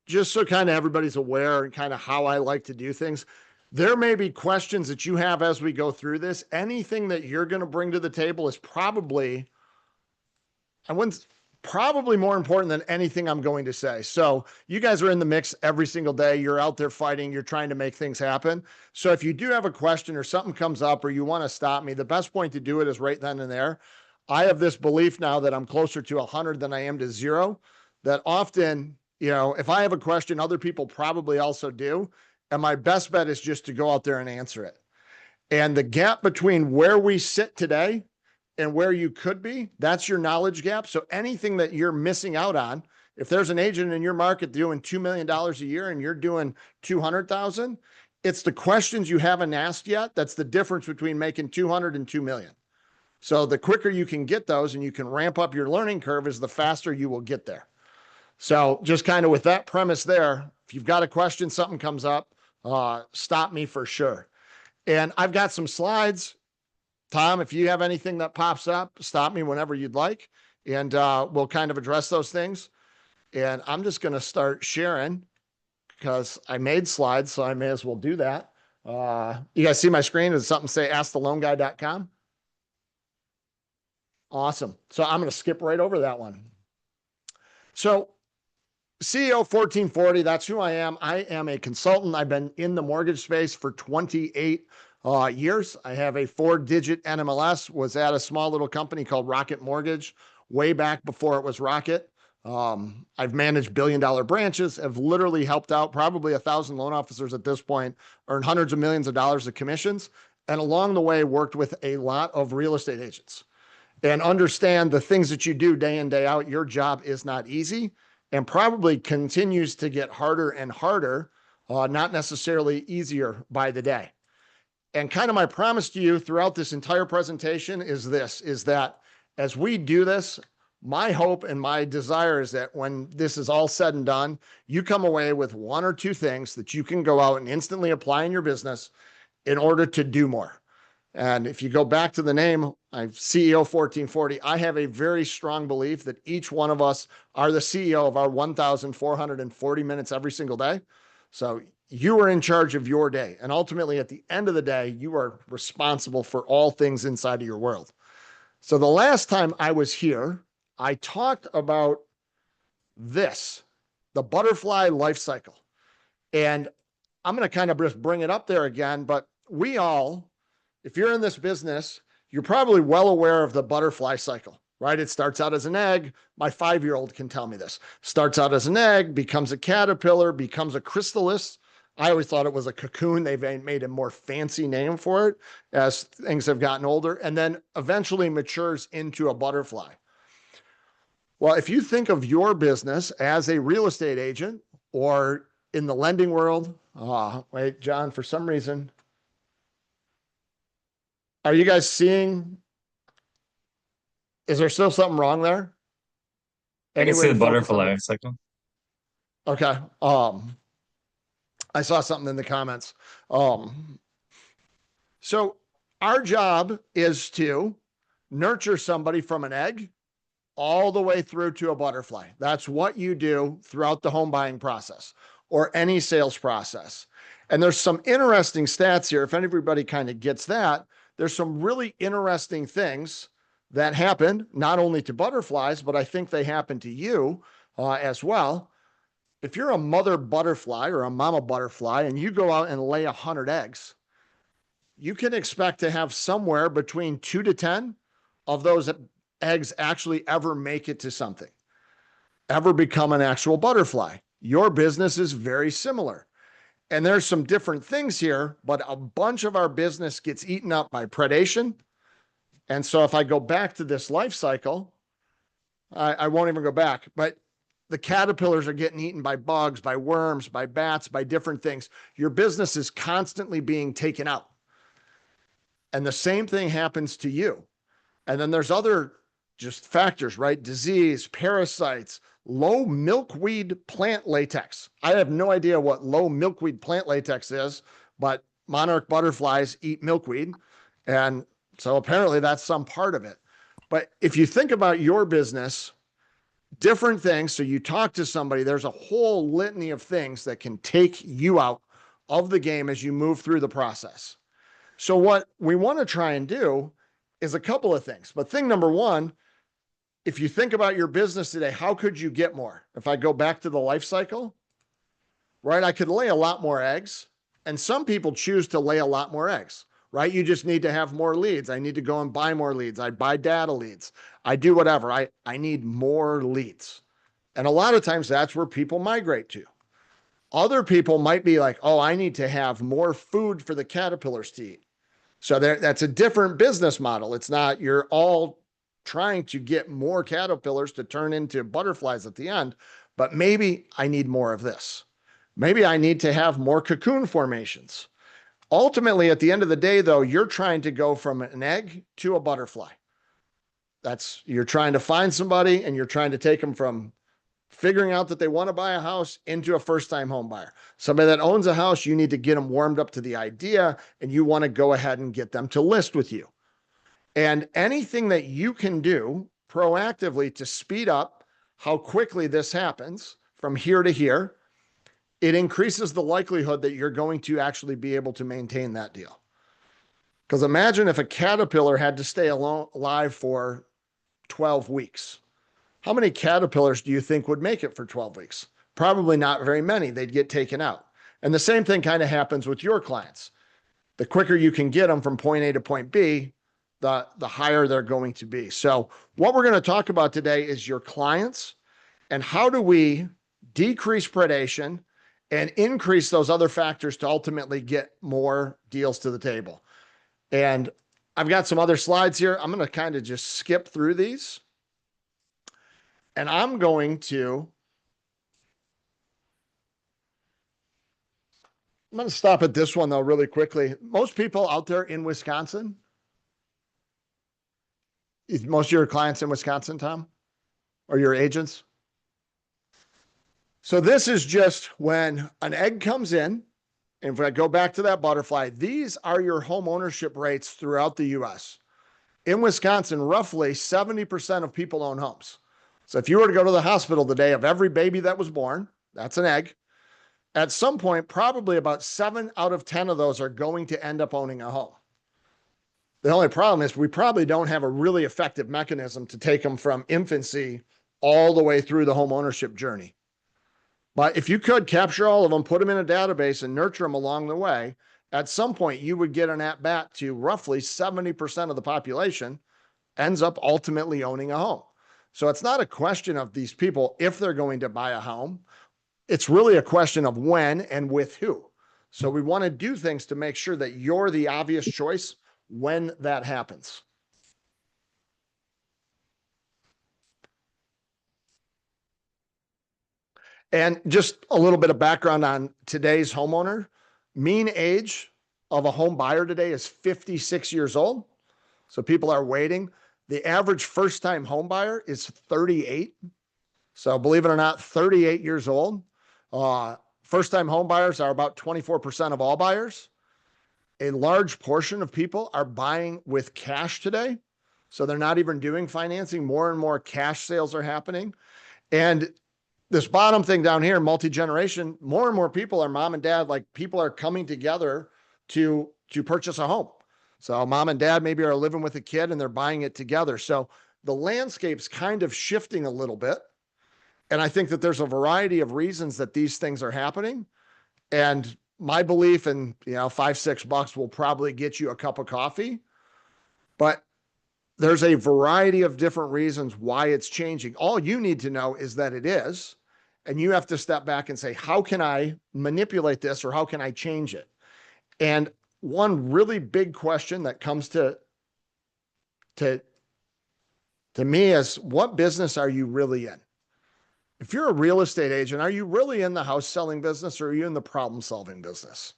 just so kind of everybody's aware and kind of how I like to do things, there may be questions that you have as we go through this. Anything that you're going to bring to the table is probably, I wouldn't, probably more important than anything I'm going to say. So you guys are in the mix every single day. You're out there fighting. You're trying to make things happen. So if you do have a question or something comes up or you want to stop me, the best point to do it is right then and there. I have this belief now that I'm closer to 100 than I am to 0, that often, if I have a question, other people probably also do. And my best bet is just to go out there and answer it. And the gap between where we sit today and where you could be, that's your knowledge gap. So anything that you're missing out on, if there's an agent in your market doing $2 million a year and you're doing 200,000, it's the questions you haven't asked yet. That's the difference between making 200 and 2 million. So the quicker you can get those and you can ramp up your learning curve is the faster you will get there. So just kind of with that premise there, if you've got a question, something comes up, stop me for sure. And I've got some slides. Tom, if you have anything that pops up, stop me whenever you'd like. And we'll kind of address those things. And I'm just going to start sharing because I made slides, so I may as well do that. You guys see my screen? Does something say asktheloanguy.com? Awesome. So I'm going to skip right over that one. So CEO 1440, that's who I am. I am a consultant. I've been in the mortgage space for 28 years. I have a 4-digit NMLS, was at a small little company called Rocket Mortgage way back before it was Rocket. I've managed billion-dollar branches, have literally helped out probably 1,000 loan officers at this point, earned hundreds of millions of dollars of commissions, and along the way worked with a lot of real estate agents. And understand the things that you do day in, day out, your job is not easy and probably continues to get harder and harder, not necessarily easier by the day. And kind of my promise to you throughout this entire presentation is that as we do this, my hope and my desire is that when this is all said and done, you come away with 1 or 2 things that you can go out and instantly apply in your business in order to do more. And if you go back to the name, I'm CEO 1440, I have a very strong belief that each one of us are the CEO of our 1,440 minutes every single day. So you are in charge of your day. And ultimately, at the end of the day, you are responsible for all things inside of your world. So the last time I was here, I talked about this, the butterfly life cycle. And I'm going to kind of just bring it up there again, but we all, if you're in this business, you're probably well aware of the butterfly cycle, right? It starts out as an egg. My 5-year-old can tell me this. Starts out as an egg, becomes a caterpillar, becomes a chrysalis. I always thought it was a cocoon. They've made a more fancy name for it as things have gotten older, and then eventually matures into a butterfly. Well, if you think of your business as a real estate agent or in the lending world, wait, John, for some reason, are you guys seeing? Is there still something wrong there? I can see the butterfly it? cycle. Okay. I saw something in the comments. So our job is to nurture somebody from an egg all the way through to a butterfly. That's what you do throughout the home buying process or any sales process. And there's some interesting stats here. If everybody kind of gets that, there's some really interesting things that happen not only to butterflies, but I think they happen to you as well. If you're a mother butterfly or a mama butterfly and you go out and lay 100 eggs, you can expect to have somewhere between 2 to 10 of those eggs actually ever make it to something, ever become an actual butterfly. Your business is very similar. And there's some different things here, but a bunch of our business gets eaten up by predation. And so if I go back to this life cycle, I won't even go back, but the caterpillars are getting eaten by bugs, by worms, by bats, by different things. Your business is constantly being taken out. And the same thing happens to you. And then there's other just factors, right? Disease, parasites, low milkweed plant latex. I have no idea what low milkweed plant latex is, but monarch butterflies eat milkweed. And so apparently that's some part of it. But if you think about your business, different things. So you talk to somebody, there's a whole litany of things that can take you out of the game as you move through the process. So what we want to try and do is a couple of things. But thing number one, if you think about your business today, how could you get more? If I go back to the life cycle, right? I could lay a lot more eggs, and some people choose to lay a lot more eggs, right? You just need to have more leads. I need to go and buy more leads. I buy data leads. I do whatever. I need more leads. And a lot of times that's where people migrate to. Other people might be like, oh, I need to have more food for the caterpillars to eat. So that's a different business model. It's not, you're all trying to get more caterpillars to turn into butterflies at the end, but maybe I need more of this. Maybe I need to have more cocoon formations. Ultimately, at the end of the day, though, you're trying to go from an egg to a butterfly. You're trying to find somebody and you're trying to take them from figuring out that they want to buy a house into a first-time home buyer. Somebody that owns a house, you need to get them warmed up to the idea and you want to go ahead and get them to list with you. And anything that you can do proactively to speed up how quickly this happens from here to here, it increases the likelihood that you're going to actually be able to maintain that deal. Because imagine if a caterpillar had to stay alive for 12 weeks. How many caterpillars do you think would make it for 12 weeks? Probably not very many. They'd get taken out. And the same thing kind of happens with your clients. The quicker you can get them from point A to point B, the higher they're going to be. So what we're going to talk about today is your clients and how do we decrease predation and increase those other factors to ultimately get more deals to the table. And I've got some other slides here. I'm going to kind of just skip through these. And I'm going to stop at this one though really quickly. Most people out there in Wisconsin, is most of your clients in Wisconsin, Tom, or your agents? So this is just when an egg comes in, and if I go back to that butterfly, these are your home ownership rates throughout the US. In Wisconsin, roughly 70% of people own homes. So if you were to go to the hospital today, of every baby that was born, that's an egg. At some point, probably about 7 out of 10 of those are going to end up owning a home. The only problem is we probably don't have a really effective mechanism to take them from infancy all the way through the home ownership journey. But if you could capture all of them, put them in a database and nurture them along the way, at some point you would get an at-bat to roughly 70% of the population ends up ultimately owning a home. So it's not a question of these people if they're going to buy a home. It's really a question of when and with who. So we want to do things to make sure that you're the obvious choice when that happens. And just a little bit of background on today's homeowner. Mean age of a home buyer today is 56 years old. So people are waiting. The average first-time home buyer is 38. So believe it or not, 38 years old. First-time home buyers are about 24% of all buyers. A large portion of people are buying with cash today. So they're not even doing financing. More and more cash sales are happening. And this bottom thing down here, multi-generation, more and more people are mom and dad, like people are coming together to purchase a home. So mom and dad maybe are living with a kid and they're buying it together. So the landscape's kind of shifting a little bit. And I think that there's a variety of reasons that these things are happening. And my belief in, $5-6 will probably get you a cup of coffee, but there's a variety of different reasons why it's changing. All you need to know is that it is, and you have to step back and say, how can I manipulate this or how can I change it? And one really big question that comes to me is, what business are you really in? If you're a real estate agent, are you really in the house selling business or are you in the problem solving business?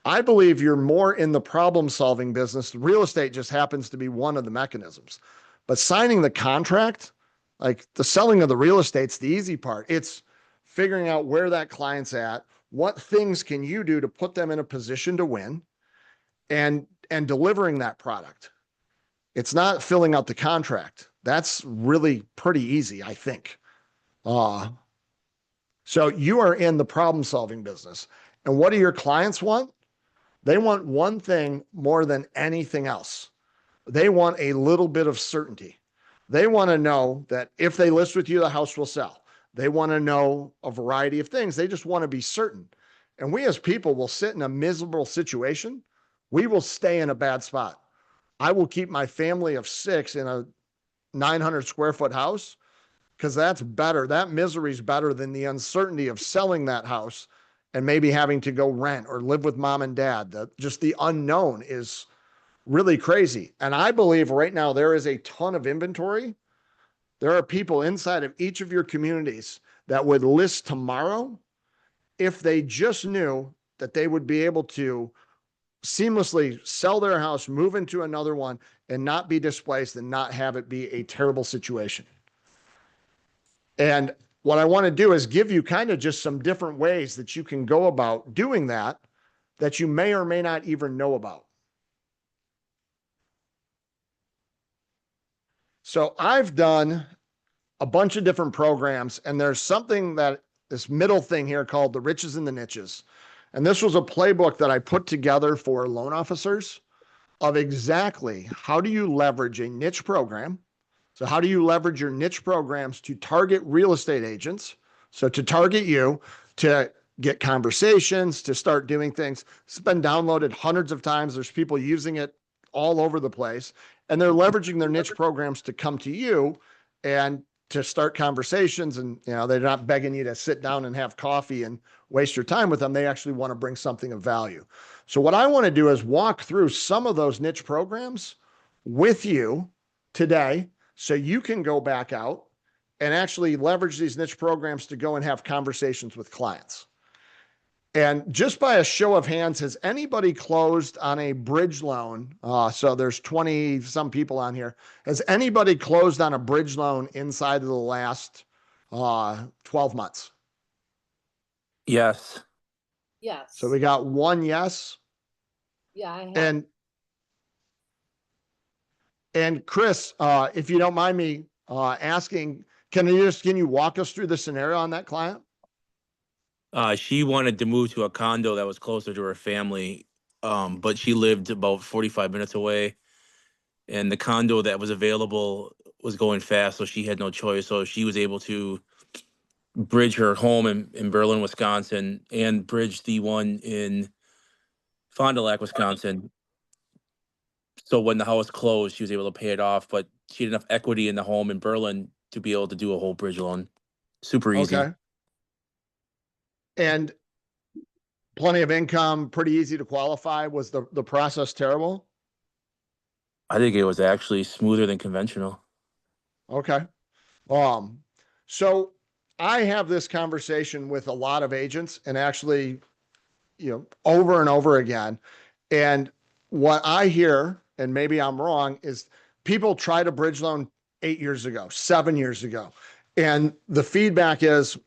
I believe you're more in the problem solving business. Real estate just happens to be one of the mechanisms. But signing the contract, like the selling of the real estate's the easy part. It's figuring out where that client's at, what things can you do to put them in a position to win, and delivering that product. It's not filling out the contract. That's really pretty easy, I think. So you are in the problem solving business. And what do your clients want? They want one thing more than anything else. They want a little bit of certainty. They want to know that if they list with you, the house will sell. They want to know a variety of things. They just want to be certain. And we as people will sit in a miserable situation. We will stay in a bad spot. I will keep my family of 6 in a 900 square foot house because that's better. That misery is better than the uncertainty of selling that house and maybe having to go rent or live with mom and dad. Just the unknown is really crazy. And I believe right now there is a ton of inventory. There are people inside of each of your communities that would list tomorrow if they just knew that they would be able to seamlessly sell their house, move into another one, and not be displaced and not have it be a terrible situation. And what I want to do is give you kind of just some different ways that you can go about doing that, that you may or may not even know about. So I've done a bunch of different programs, and there's something that this middle thing here called the riches and the niches. And this was a playbook that I put together for loan officers of exactly how do you leverage a niche program. So how do you leverage your niche programs to target real estate agents? So to target you, to get conversations, to start doing things. It's been downloaded hundreds of times. There's people using it all over the place, and they're leveraging their niche programs to come to you and to start conversations. And, they're not begging you to sit down and have coffee and waste your time with them. They actually want to bring something of value. So what I want to do is walk through some of those niche programs with you today, so you can go back out and actually leverage these niche programs to go and have conversations with clients. And just by a show of hands, has anybody closed on a bridge loan? So there's 20 some people on here. Has anybody closed on a bridge loan inside of the last 12 months? Yes. Yes. So we got one yes. Yeah, I have. And Chris, if you don't mind me asking, can you walk us through the scenario on that client? She wanted to move to a condo that was closer to her family, but she lived about 45 minutes away, and the condo that was available was going fast, so she had no choice. So she was able to bridge her home in Berlin, Wisconsin, and bridge the one in Fond du Lac, Wisconsin. So when the house closed, she was able to pay it off, but she had enough equity in the home in Berlin to be able to do a whole bridge loan. Super easy. Okay. And plenty of income, pretty easy to qualify. Was the process terrible? I think it was actually smoother than conventional. Okay. So I have this conversation with a lot of agents, and actually, over and over again. And what I hear, and maybe I'm wrong, is people tried a bridge loan 8 years ago, 7 years ago. And the feedback is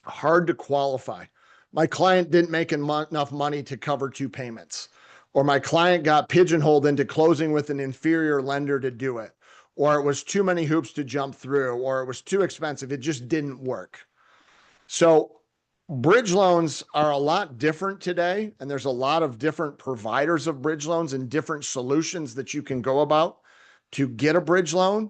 hard to qualify. My client didn't make enough money to cover 2 payments, or my client got pigeonholed into closing with an inferior lender to do it, or it was too many hoops to jump through, or it was too expensive. It just didn't work. So bridge loans are a lot different today, and there's a lot of different providers of bridge loans and different solutions that you can go about to get a bridge loan.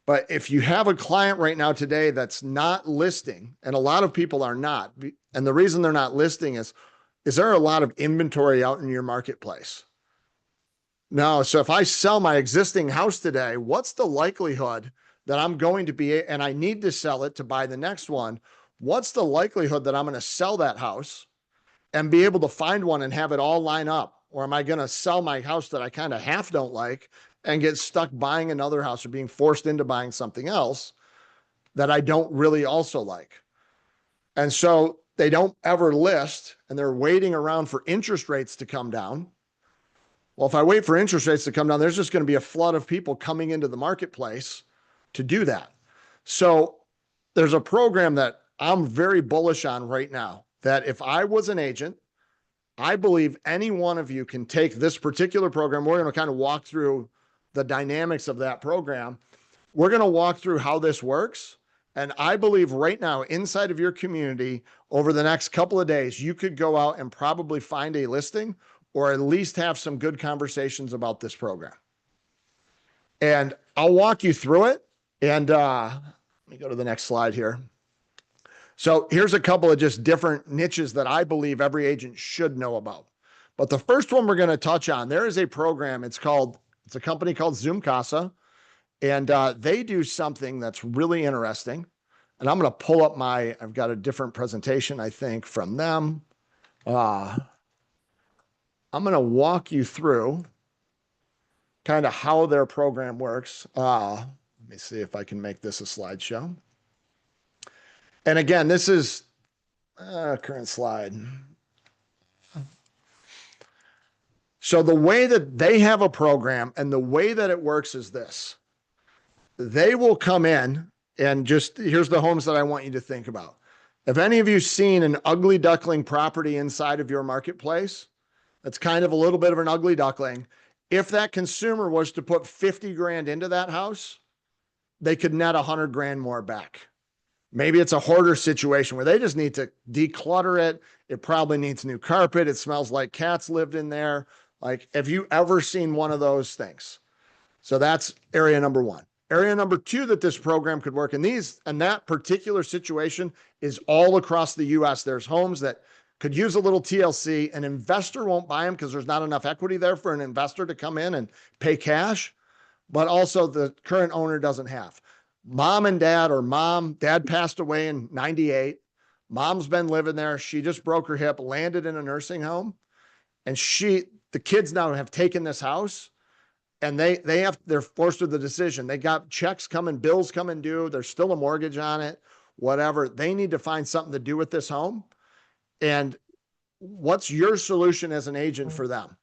But if you have a client right now today that's not listing, and a lot of people are not, and the reason they're not listing is there a lot of inventory out in your marketplace? No. So if I sell my existing house today, what's the likelihood that I'm going to be, and I need to sell it to buy the next one? What's the likelihood that I'm going to sell that house and be able to find one and have it all line up? Or am I going to sell my house that I kind of half don't like and get stuck buying another house or being forced into buying something else that I don't really also like? And so they don't ever list, and they're waiting around for interest rates to come down. Well, if I wait for interest rates to come down, there's just going to be a flood of people coming into the marketplace to do that. So there's a program that I'm very bullish on right now, that if I was an agent, I believe any one of you can take this particular program. We're going to kind of walk through the dynamics of that program. We're going to walk through how this works, And I believe right now, inside of your community, over the next couple of days, you could go out and probably find a listing or at least have some good conversations about this program. And I'll walk you through it. And let me go to the next slide here. So here's a couple of just different niches that I believe every agent should know about. But the first one we're going to touch on, there is a program. It's a company called Zoomcasa. And they do something that's really interesting. And I'm going to pull up I've got a different presentation, I think, from them. I'm going to walk you through kind of how their program works. Let me see if I can make this a slideshow. And again, this is current slide. So the way that they have a program and the way that it works is this. They will come in and here's the homes that I want you to think about. If any of you seen an ugly duckling property inside of your marketplace, that's kind of a little bit of an ugly duckling. If that consumer was to put 50 grand into that house, they could net 100 grand more back. Maybe it's a hoarder situation where they just need to declutter it. It probably needs new carpet. It smells like cats lived in there. Like, have you ever seen one of those things? So that's area number one. Area number two that this program could work in that particular situation is all across the US. There's homes that could use a little TLC. An investor won't buy them because there's not enough equity there for an investor to come in and pay cash, but also the current owner doesn't have. Mom and dad, or dad passed away in 98. Mom's been living there. She just broke her hip, landed in a nursing home. And the kids now have taken this house and they're forced with the decision. They got checks coming, bills coming due. There's still a mortgage on it, whatever. They need to find something to do with this home. And what's your solution as an agent for them?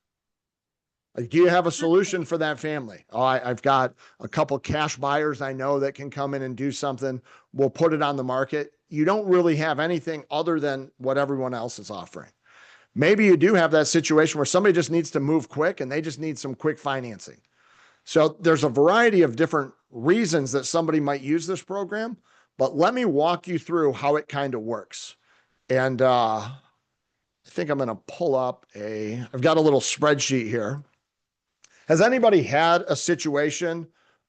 Like, do you have a solution for that family? Oh, I've got a couple cash buyers I know that can come in and do something. We'll put it on the market. You don't really have anything other than what everyone else is offering. Maybe you do have that situation where somebody just needs to move quick and they just need some quick financing. So there's a variety of different reasons that somebody might use this program, but let me walk you through how it kind of works. And I think I'm going to pull up I've got a little spreadsheet here. Has anybody had a situation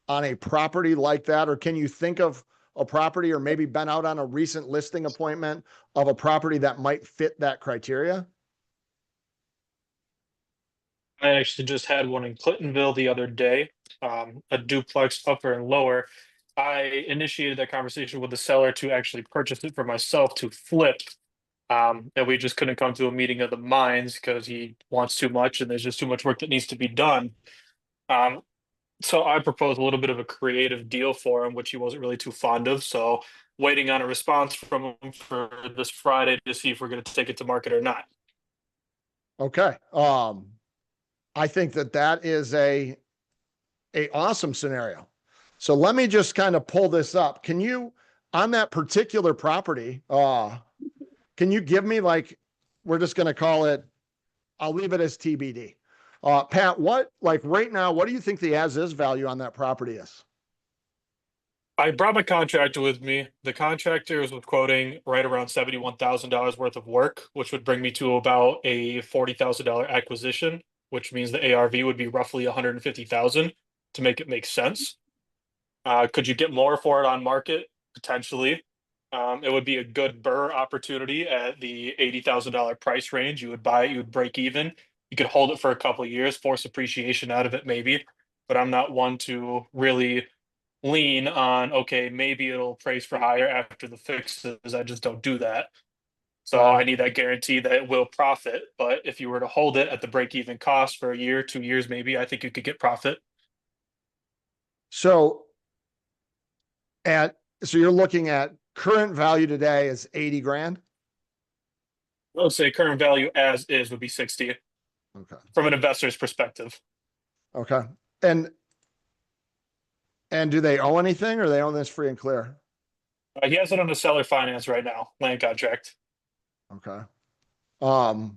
on a property like that? Or can you think of a property or maybe been out on a recent listing appointment of a property that might fit that criteria? I actually just had one in Clintonville the other day, a duplex upper and lower. I initiated that conversation with the seller to actually purchase it for myself to flip. And we just couldn't come to a meeting of the minds because he wants too much and there's just too much work that needs to be done. So I proposed a little bit of a creative deal for him, which he wasn't really too fond of. So waiting on a response from him for this Friday to see if we're going to take it to market or not. Okay. I think that is a awesome scenario. So let me just kind of pull this up. Can you, on that particular property, can you give me, like, we're just going to call it, I'll leave it as TBD. Pat, right now, what do you think the as-is value on that property is? I brought my contractor with me. The contractor was quoting right around $71,000 worth of work, which would bring me to about a $40,000 acquisition, which means the ARV would be roughly $150,000 to make it make sense. Could you get more for it on market? Potentially. It would be a good BRRRR opportunity at the $80,000 price range. You would buy it, you would break even. You could hold it for a couple of years, force appreciation out of it maybe. But I'm not one to really lean on, okay, maybe it'll price for higher after the fixes. I just don't do that. So I need that guarantee that it will profit. But if you were to hold it at the break-even cost for a year, 2 years, maybe, I think you could get profit. So you're looking at current value today is 80 grand. I would say current value as is would be 60. Okay. From an investor's perspective. Okay. And do they owe anything, or they own this free and clear? He has it on the seller finance right now, land contract. Okay. Do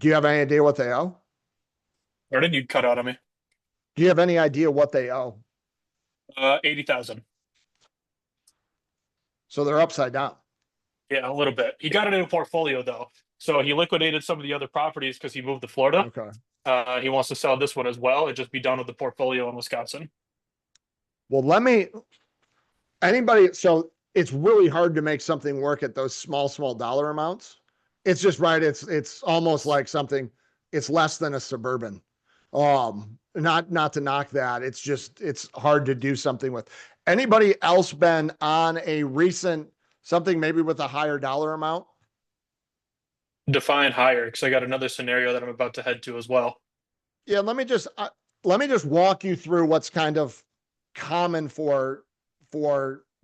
you have any idea what they owe? Or did you cut out on me? Do you have any idea what they owe? 80,000. So they're upside down. Yeah, a little bit. He got it in a portfolio though. So he liquidated some of the other properties because he moved to Florida. Okay. He wants to sell this one as well and just be done with the portfolio in Wisconsin. Well, so it's really hard to make something work at those small dollar amounts. It's just right. It's almost like something, it's less than a Suburban. Not to knock that. It's hard to do something with. Anybody else been on a recent something maybe with a higher dollar amount? Define higher because I got another scenario that I'm about to head to as well. Yeah, let me just walk you through what's kind of common for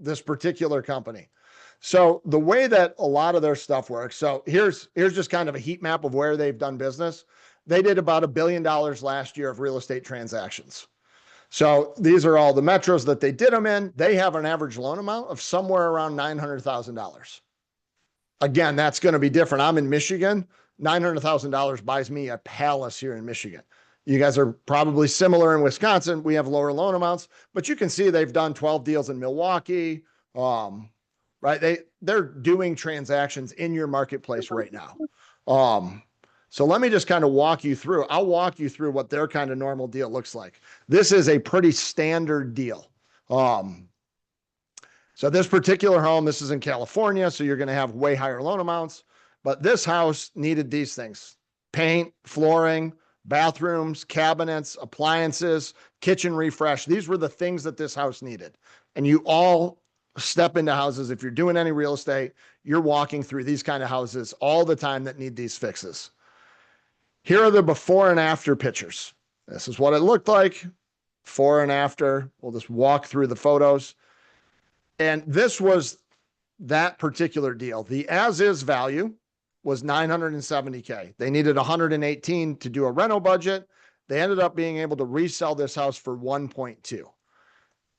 this particular company. So the way that a lot of their stuff works. So here's just kind of a heat map of where they've done business. They did about $1 billion last year of real estate transactions. So these are all the metros that they did them in. They have an average loan amount of somewhere around $900,000. Again, that's going to be different. I'm in Michigan. $900,000 buys me a palace here in Michigan. You guys are probably similar in Wisconsin. We have lower loan amounts, but you can see they've done 12 deals in Milwaukee. Right. They're doing transactions in your marketplace right now. So let me just kind of walk you through. I'll walk you through what their kind of normal deal looks like. This is a pretty standard deal. So this particular home, this is in California, so you're going to have way higher loan amounts, but this house needed these things: paint, flooring, bathrooms, cabinets, appliances, kitchen refresh. These were the things that this house needed. And you all step into houses. If you're doing any real estate, you're walking through these kind of houses all the time that need these fixes. Here are the before and after pictures. This is what it looked like, before and after. We'll just walk through the photos. And this was that particular deal. The as-is value was $970K. They needed 118 to do a rental budget. They ended up being able to resell this house for 1.2.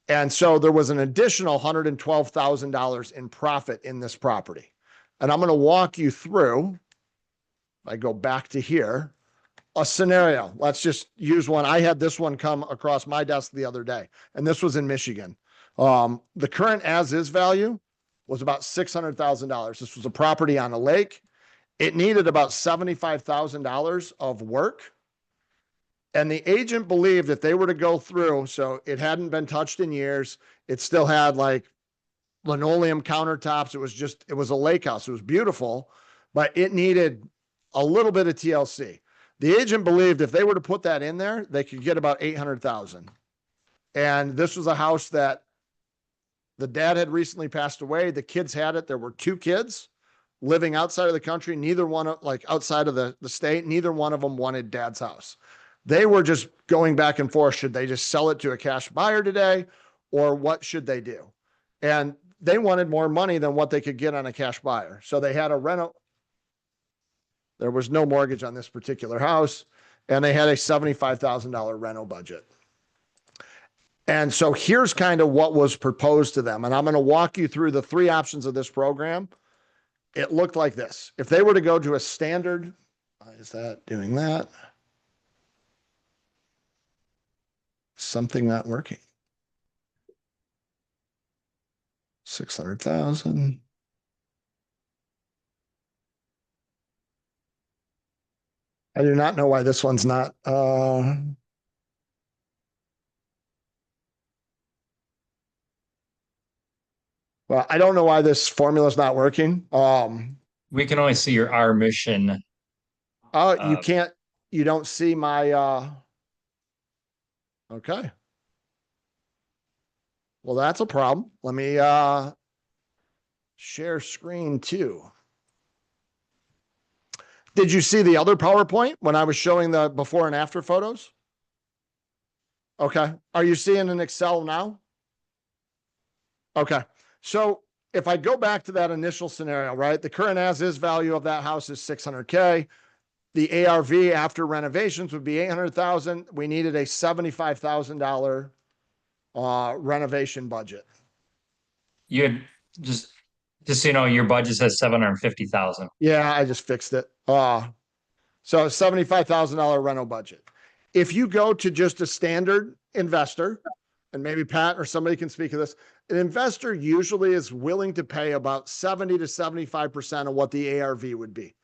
And so there was an additional $112,000 in profit in this property. And I'm going to walk you through, if I go back to here, a scenario. Let's just use one. I had this one come across my desk the other day, and this was in Michigan. The current as-is value was about $600,000. This was a property on a lake. It needed about $75,000 of work. And the agent believed if they were to go through, so it hadn't been touched in years. It still had like linoleum countertops. It was a lake house. It was beautiful, but it needed a little bit of TLC. The agent believed if they were to put that in there, they could get about $800,000. And this was a house that the dad had recently passed away. The kids had it. There were 2 kids living outside of the country. Neither one, like outside of the state, neither one of them wanted dad's house. They were just going back and forth. Should they just sell it to a cash buyer today, or what should they do? And they wanted more money than what they could get on a cash buyer. So they had a rental. There was no mortgage on this particular house, and they had a $75,000 rental budget. And so here's kind of what was proposed to them. And I'm going to walk you through the 3 options of this program. It looked like this. If they were to go to a standard, why is that doing that? Something not working. 600,000. I do not know why this one's not, well, I don't know why this formula is not working. We can only see your R mission. You don't see my, okay. Well, that's a problem. Let me, share screen too. Did you see the other PowerPoint when I was showing the before and after photos? Okay. Are you seeing an Excel now? Okay. So if I go back to that initial scenario, right, the current as-is value of that house is $600K. The ARV after renovations would be $800,000. We needed a $75,000 renovation budget. You had just so you know, your budget says 750,000. Yeah, I just fixed it. So $75,000 rental budget. If you go to just a standard investor, and maybe Pat or somebody can speak to this, an investor usually is willing to pay about 70 to 75% of what the ARV would be.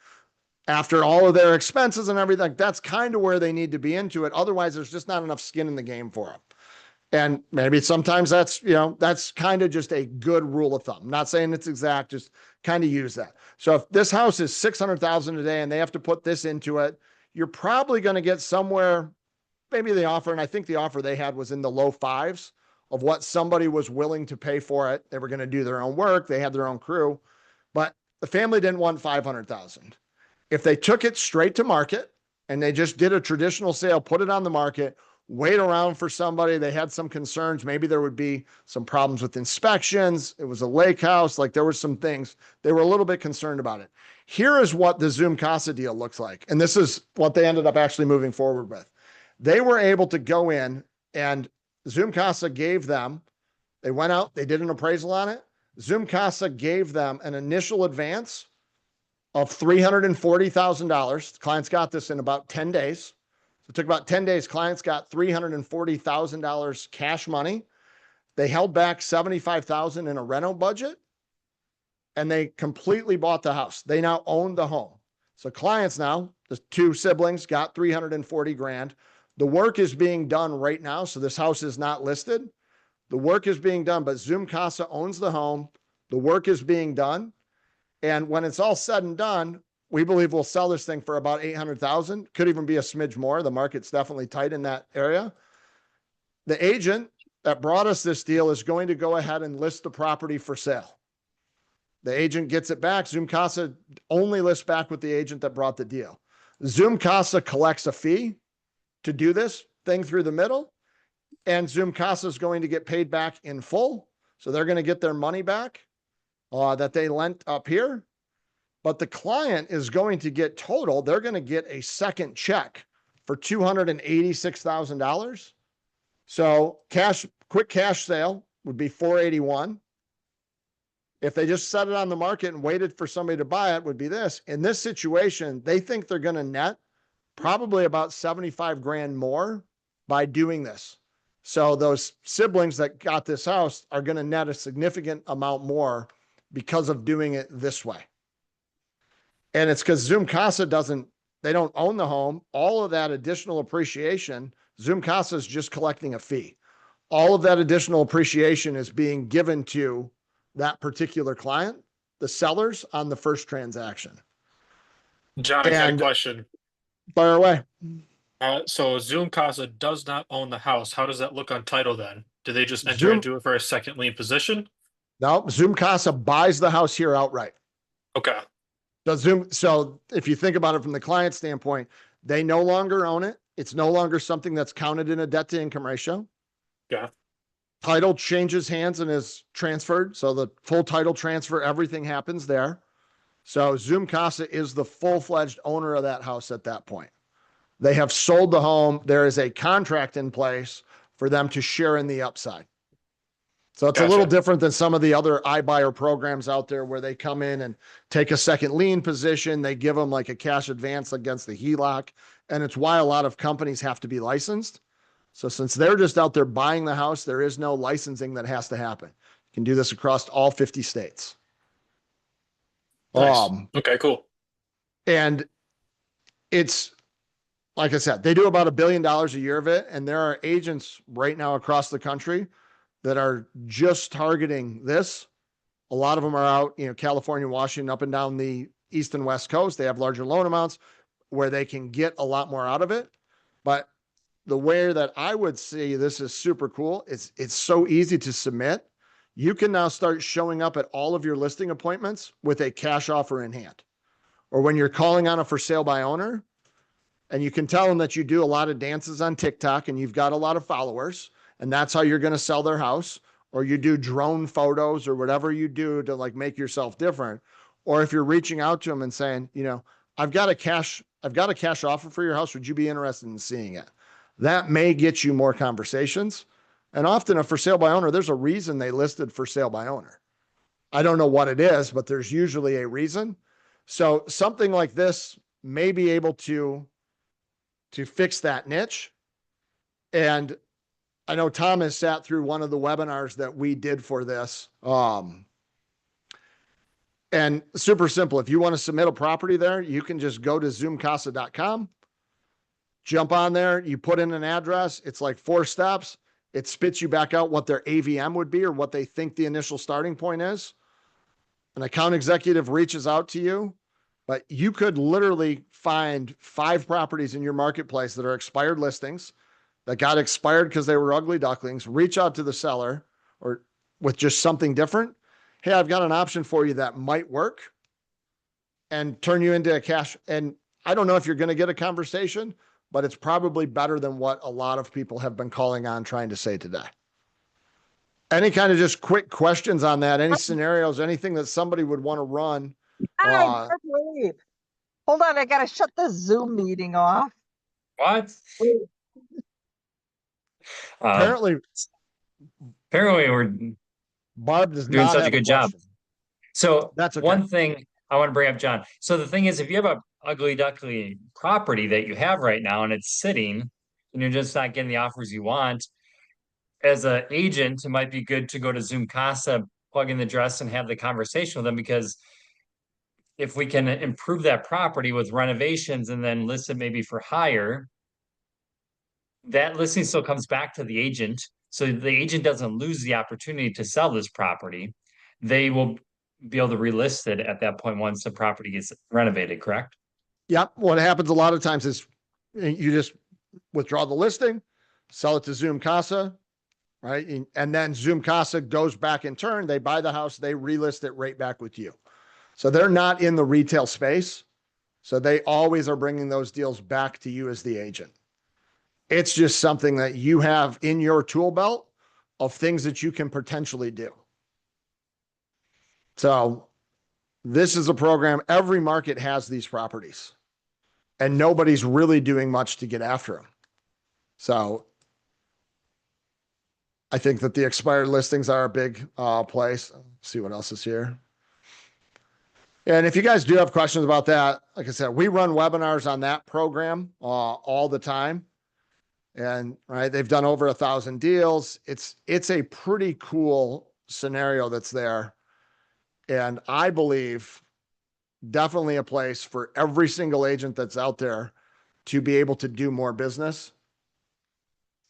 After all of their expenses and everything, that's kind of where they need to be into it. Otherwise, there's just not enough skin in the game for them. And maybe sometimes that's, that's kind of just a good rule of thumb. I'm not saying it's exact, just kind of use that. So if this house is 600,000 a day and they have to put this into it, you're probably going to get somewhere, maybe the offer, and I think the offer they had was in the low fives of what somebody was willing to pay for it. They were going to do their own work. They had their own crew, but the family didn't want 500,000. If they took it straight to market and they just did a traditional sale, put it on the market, wait around for somebody, they had some concerns. Maybe there would be some problems with inspections. It was a lake house. Like there were some things they were a little bit concerned about it. Here is what the Zoom Casa deal looks like. And this is what they ended up actually moving forward with. They were able to go in and Zoom Casa gave them, they went out, they did an appraisal on it. Zoom Casa gave them an initial advance of $340,000. The clients got this in about 10 days. So it took about 10 days. Clients got $340,000 cash money. They held back $75,000 in a reno budget and they completely bought the house. They now own the home. So clients now, the two siblings got 340 grand. The work is being done right now. So this house is not listed. The work is being done, but Zoom Casa owns the home. The work is being done. And when it's all said and done, we believe we'll sell this thing for about 800,000. Could even be a smidge more. The market's definitely tight in that area. The agent that brought us this deal is going to go ahead and list the property for sale. The agent gets it back. Zoom Casa only lists back with the agent that brought the deal. Zoom Casa collects a fee to do this thing through the middle, and Zoom Casa is going to get paid back in full. So they're going to get their money back that they lent up here. But the client is going to get total, they're going to get a second check for $286,000. So quick cash sale would be $481,000. If they just set it on the market and waited for somebody to buy it, would be this. In this situation, they think they're going to net probably about 75 grand more by doing this. So those siblings that got this house are going to net a significant amount more because of doing it this way. And it's because Zoom Casa they don't own the home. All of that additional appreciation, Zoom Casa is just collecting a fee. All of that additional appreciation is being given to that particular client, the sellers, on the first transaction. John, I got a question. Fire away. So Zoom Casa does not own the house. How does that look on title then? Do they just enter into it for a second lien position? No, Zoom Casa buys the house here outright. Okay. So if you think about it from the client standpoint, they no longer own it. It's no longer something that's counted in a debt to income ratio. Yeah. Title changes hands and is transferred. So the full title transfer, everything happens there. So Zoom Casa is the full-fledged owner of that house at that point. They have sold the home. There is a contract in place for them to share in the upside. So it's a little different than some of the other iBuyer programs out there where they come in and take a second lien position. They give them like a cash advance against the HELOC. And it's why a lot of companies have to be licensed. So since they're just out there buying the house, there is no licensing that has to happen. You can do this across all 50 states. Nice. Okay, cool. And it's, like I said, they do about $1 billion a year of it. And there are agents right now across the country that are just targeting this. A lot of them are out, California, Washington, up and down the East and West Coast. They have larger loan amounts where they can get a lot more out of it. But the way that I would see this is super cool. It's so easy to submit. You can now start showing up at all of your listing appointments with a cash offer in hand. Or when you're calling on a for sale by owner, and you can tell them that you do a lot of dances on TikTok and you've got a lot of followers, and that's how you're going to sell their house, or you do drone photos or whatever you do to like make yourself different. Or if you're reaching out to them and saying, I've got a cash offer for your house. Would you be interested in seeing it? That may get you more conversations. And often a for sale by owner, there's a reason they listed for sale by owner. I don't know what it is, but there's usually a reason. So something like this may be able to fix that niche. And I know Tom has sat through one of the webinars that we did for this. And super simple. If you want to submit a property there, you can just go to zoomcasa.com, jump on there, you put in an address. It's like 4 steps. It spits you back out what their AVM would be or what they think the initial starting point is. An account executive reaches out to you, but you could literally find 5 properties in your marketplace that are expired listings that got expired because they were ugly ducklings. Reach out to the seller or with just something different. Hey, I've got an option for you that might work, and turn you into a cash. And I don't know if you're going to get a conversation, but it's probably better than what a lot of people have been calling on trying to say today. Any kind of just quick questions on that? Any scenarios, anything that somebody would want to run? I can't believe. Hold on, I gotta shut the Zoom meeting off. What? Apparently, We're Barb does doing not such a have good job. question. So That's okay. one thing I want to bring up, John. So the thing is, if you have a ugly duckling property that you have right now and it's sitting and you're just not getting the offers you want, as an agent, it might be good to go to Zoom Casa, plug in the address and have the conversation with them, because if we can improve that property with renovations and then list it maybe for hire, that listing still comes back to the agent. So the agent doesn't lose the opportunity to sell this property. They will be able to relist it at that point once the property gets renovated, correct? Yep. What happens a lot of times is you just withdraw the listing, sell it to Zoom Casa, right? And then Zoom Casa goes back in turn. They buy the house, they relist it right back with you. So they're not in the retail space. So they always are bringing those deals back to you as the agent. It's just something that you have in your tool belt of things that you can potentially do. So this is a program, every market has these properties and nobody's really doing much to get after them. So I think that the expired listings are a big place. Let's see what else is here. And if you guys do have questions about that, like I said, we run webinars on that program all the time. And right, they've done over 1,000 deals. It's a pretty cool scenario that's there. And I believe definitely a place for every single agent that's out there to be able to do more business.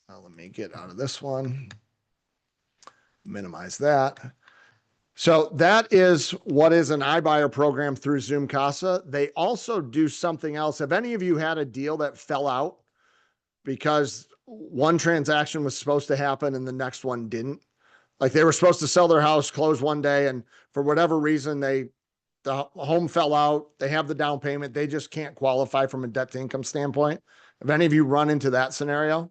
Let me get out of this one. Minimize that. So that is what is an iBuyer program through Zoom Casa. They also do something else. Have any of you had a deal that fell out because one transaction was supposed to happen and the next one didn't? Like they were supposed to sell their house, close one day, and for whatever reason, the home fell out. They have the down payment. They just can't qualify from a debt to income standpoint. Have any of you run into that scenario?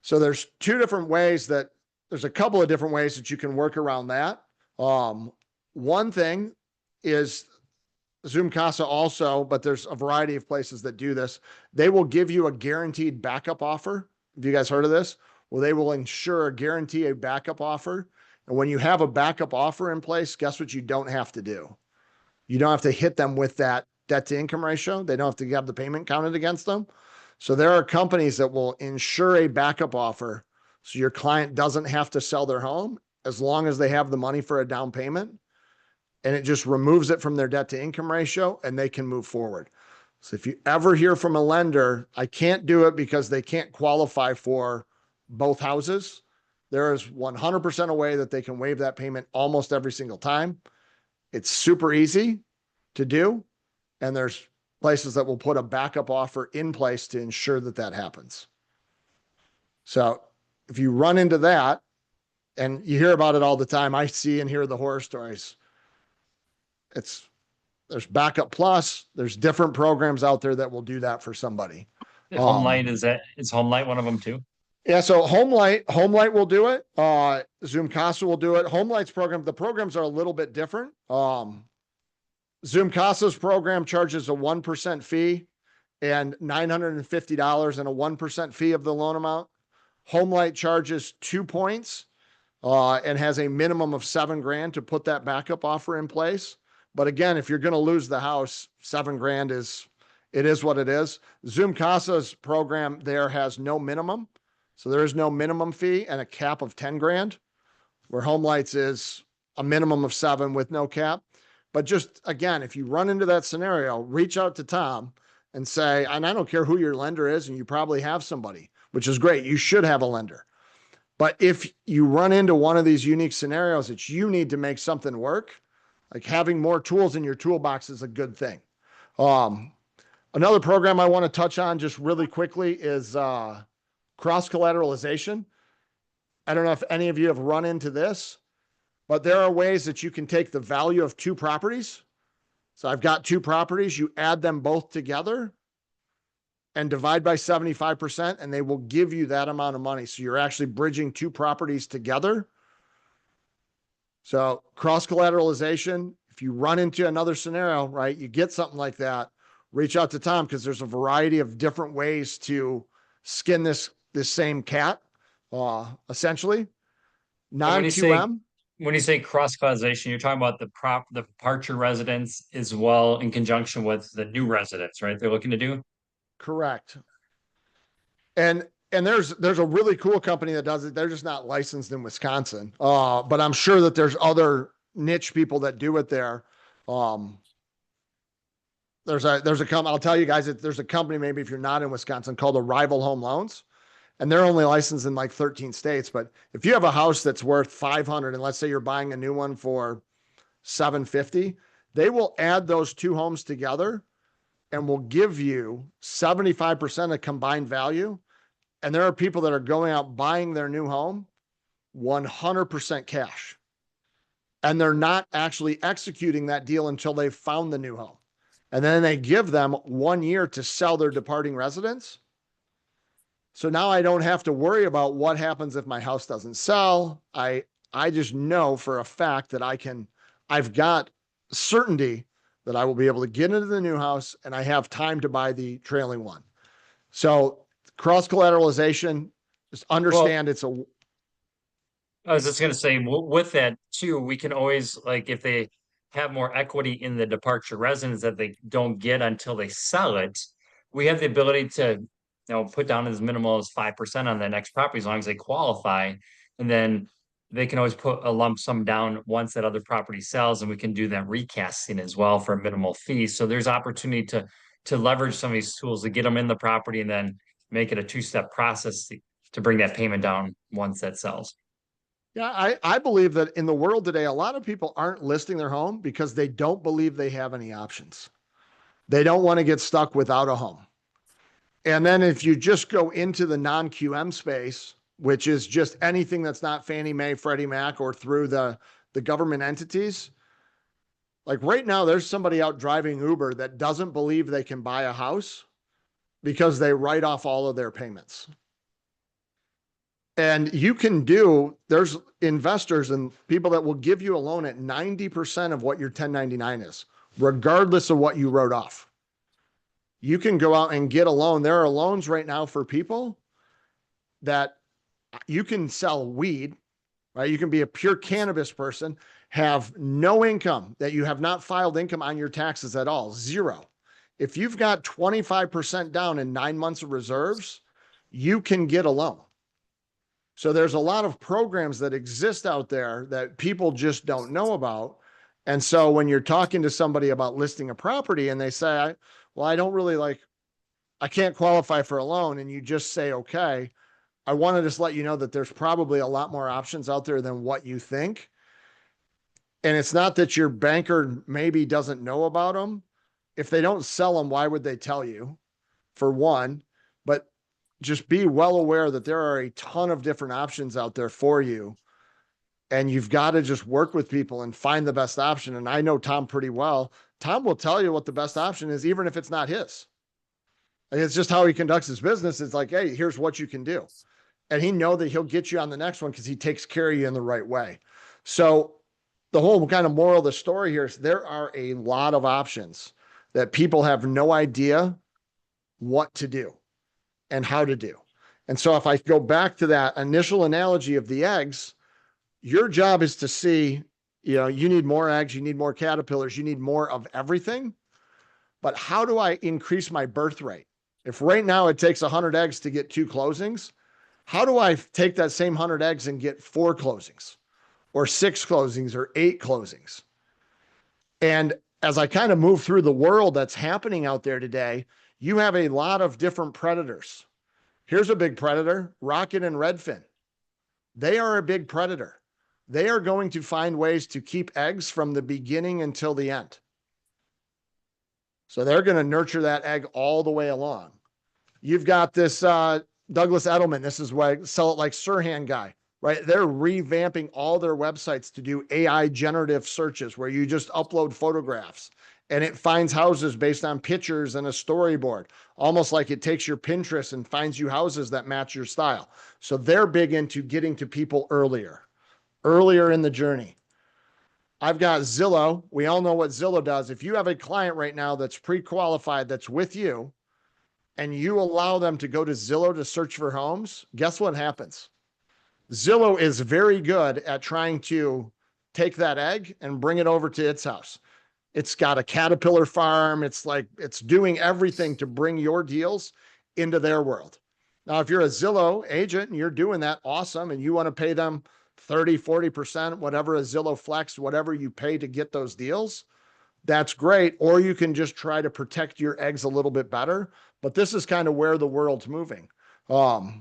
So there's there's a couple of different ways that you can work around that. One thing is Zoom Casa also, but there's a variety of places that do this. They will give you a guaranteed backup offer. Have you guys heard of this? Well, they will guarantee a backup offer. And when you have a backup offer in place, guess what you don't have to do? You don't have to hit them with that debt to income ratio. They don't have to have the payment counted against them. So there are companies that will insure a backup offer so your client doesn't have to sell their home as long as they have the money for a down payment, and it just removes it from their debt to income ratio and they can move forward. So if you ever hear from a lender, I can't do it because they can't qualify for both houses, there is 100% a way that they can waive that payment almost every single time. It's super easy to do. And there's places that will put a backup offer in place to ensure that that happens. So if you run into that, and you hear about it all the time, I see and hear the horror stories. There's Backup Plus. There's different programs out there that will do that for somebody. HomeLight, is HomeLight one of them too? Yeah, so HomeLight will do it. Zoom Casa will do it. HomeLight's program, the programs are a little bit different. Zoom Casa's program charges a 1% fee and $950 and a 1% fee of the loan amount. HomeLight charges 2 points and has a minimum of $7,000 to put that backup offer in place. But again, if you're going to lose the house, $7,000 it is what it is. Zoom Casa's program there has no minimum. So there is no minimum fee and a cap of 10 grand, where Home Lights is a minimum of 7 with no cap. But just again, if you run into that scenario, reach out to Tom and say, and I don't care who your lender is, and you probably have somebody, which is great. You should have a lender. But if you run into one of these unique scenarios that you need to make something work, like having more tools in your toolbox is a good thing. Another program I want to touch on just really quickly is cross collateralization. I don't know if any of you have run into this, but there are ways that you can take the value of 2 properties. So I've got 2 properties, you add them both together and divide by 75%, and they will give you that amount of money. So you're actually bridging 2 properties together. So cross collateralization, if you run into another scenario, right, you get something like that, reach out to Tom, because there's a variety of different ways to skin this same cat, essentially. Non-QM. When you say cross causation, you're talking about the departure residence as well in conjunction with the new residents, right? They're looking to do. Correct. And there's a really cool company that does it. They're just not licensed in Wisconsin. But I'm sure that there's other niche people that do it there. There's a company, I'll tell you guys that there's a company, maybe if you're not in Wisconsin, called Arrival Home Loans. And they're only licensed in like 13 states. But if you have a house that's worth 500, and let's say you're buying a new one for 750, they will add those 2 homes together and will give you 75% of combined value. And there are people that are going out buying their new home 100% cash. And they're not actually executing that deal until they've found the new home. And then they give them 1 year to sell their departing residents. So now I don't have to worry about what happens if my house doesn't sell. I just know for a fact that I've got certainty that I will be able to get into the new house and I have time to buy the trailing one. So cross collateralization, just understand I was just going to say, with that too, we can always, like, if they have more equity in the departure residence that they don't get until they sell it, we have the ability to, put down as minimal as 5% on the next property as long as they qualify. And then they can always put a lump sum down once that other property sells, and we can do that recasting as well for a minimal fee. So there's opportunity to leverage some of these tools to get them in the property and then make it a 2-step process to bring that payment down once that sells. Yeah, I believe that in the world today, a lot of people aren't listing their home because they don't believe they have any options. They don't want to get stuck without a home. And then if you just go into the non-QM space, which is just anything that's not Fannie Mae, Freddie Mac, or through the government entities, like right now, there's somebody out driving Uber that doesn't believe they can buy a house because they write off all of their payments. And there's investors and people that will give you a loan at 90% of what your 1099 is, regardless of what you wrote off. You can go out and get a loan. There are loans right now for people that you can sell weed, right? You can be a pure cannabis person, have no income, that you have not filed income on your taxes at all, 0. If you've got 25% down in 9 months of reserves, you can get a loan. So there's a lot of programs that exist out there that people just don't know about. And so when you're talking to somebody about listing a property and they say, I don't really I can't qualify for a loan. And you just say, okay, I want to just let you know that there's probably a lot more options out there than what you think. And it's not that your banker maybe doesn't know about them. If they don't sell them, why would they tell you? For one, but just be well aware that there are a ton of different options out there for you. And you've got to just work with people and find the best option. And I know Tom pretty well. Tom will tell you what the best option is, even if it's not his. It's just how he conducts his business. It's like, hey, here's what you can do. And he know that he'll get you on the next one because he takes care of you in the right way. So the whole kind of moral of the story here is there are a lot of options that people have no idea what to do and how to do. And so if I go back to that initial analogy of the eggs, your job is to see, you need more eggs, you need more caterpillars, you need more of everything. But how do I increase my birth rate? If right now it takes 100 eggs to get 2 closings, How do I take that same 100 eggs and get 4 closings or 6 closings or 8 closings? And as I kind of move through the world that's happening out there today, you have a lot of different predators. Here's a big predator, Rocket and Redfin. They are a big predator. They are going to find ways to keep eggs from the beginning until the end. So they're going to nurture that egg all the way along. You've got this Douglas Edelman. This is why Sell It Like Sirhan guy, right? They're revamping all their websites to do AI generative searches where you just upload photographs and it finds houses based on pictures and a storyboard, almost like it takes your Pinterest and finds you houses that match your style. So they're big into getting to people earlier in the journey. I've got Zillow. We all know what Zillow does. If you have a client right now that's pre-qualified, that's with you, and you allow them to go to Zillow to search for homes, guess what happens? Zillow is very good at trying to take that egg and bring it over to its house. It's got a Caterpillar farm. It's doing everything to bring your deals into their world. Now, if you're a Zillow agent and you're doing that, awesome. And you want to pay them 30, 40%, whatever a Zillow Flex, whatever you pay to get those deals, that's great. Or you can just try to protect your eggs a little bit better. But this is kind of where the world's moving. Right?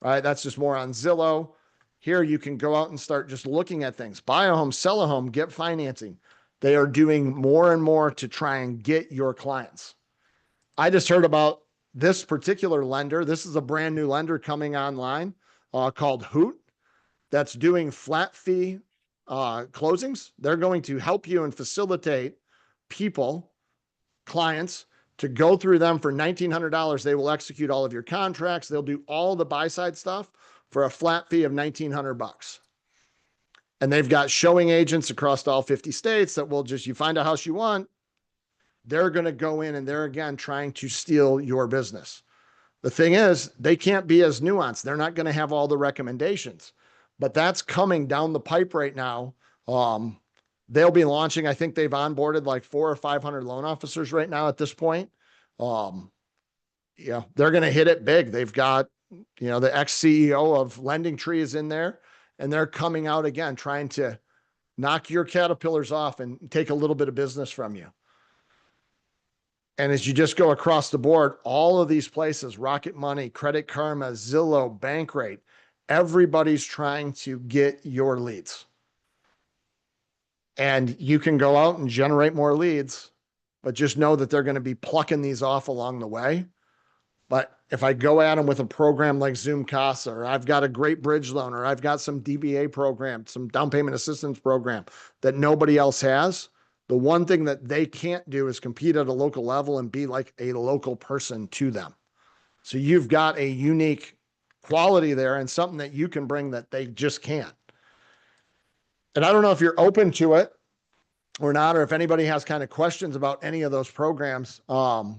That's just more on Zillow. Here you can go out and start just looking at things. Buy a home, sell a home, get financing. They are doing more and more to try and get your clients. I just heard about this particular lender. This is a brand new lender coming online called Hoot that's doing flat fee closings. They're going to help you and facilitate people, clients, to go through them for $1,900. They will execute all of your contracts. They'll do all the buy side stuff for a flat fee of $1,900. And they've got showing agents across all 50 states that will just, you find a house you want, they're going to go in and they're again trying to steal your business. The thing is, they can't be as nuanced. They're not going to have all the recommendations, but that's coming down the pipe right now. They'll be launching, I think they've onboarded like 400 or 500 loan officers right now at this point. Yeah, they're going to hit it big. They've got, the ex-CEO of Lending Tree is in there, and they're coming out again, trying to knock your caterpillars off and take a little bit of business from you. And as you just go across the board, all of these places, Rocket Money, Credit Karma, Zillow, Bankrate, everybody's trying to get your leads. And you can go out and generate more leads, but just know that they're going to be plucking these off along the way. But if I go at them with a program like Zoom Casa, or I've got a great bridge loan, or I've got some DBA program, some down payment assistance program that nobody else has, the one thing that they can't do is compete at a local level and be like a local person to them. So you've got a unique quality there and something that you can bring that they just can't. And I don't know if you're open to it or not, or if anybody has kind of questions about any of those programs. Does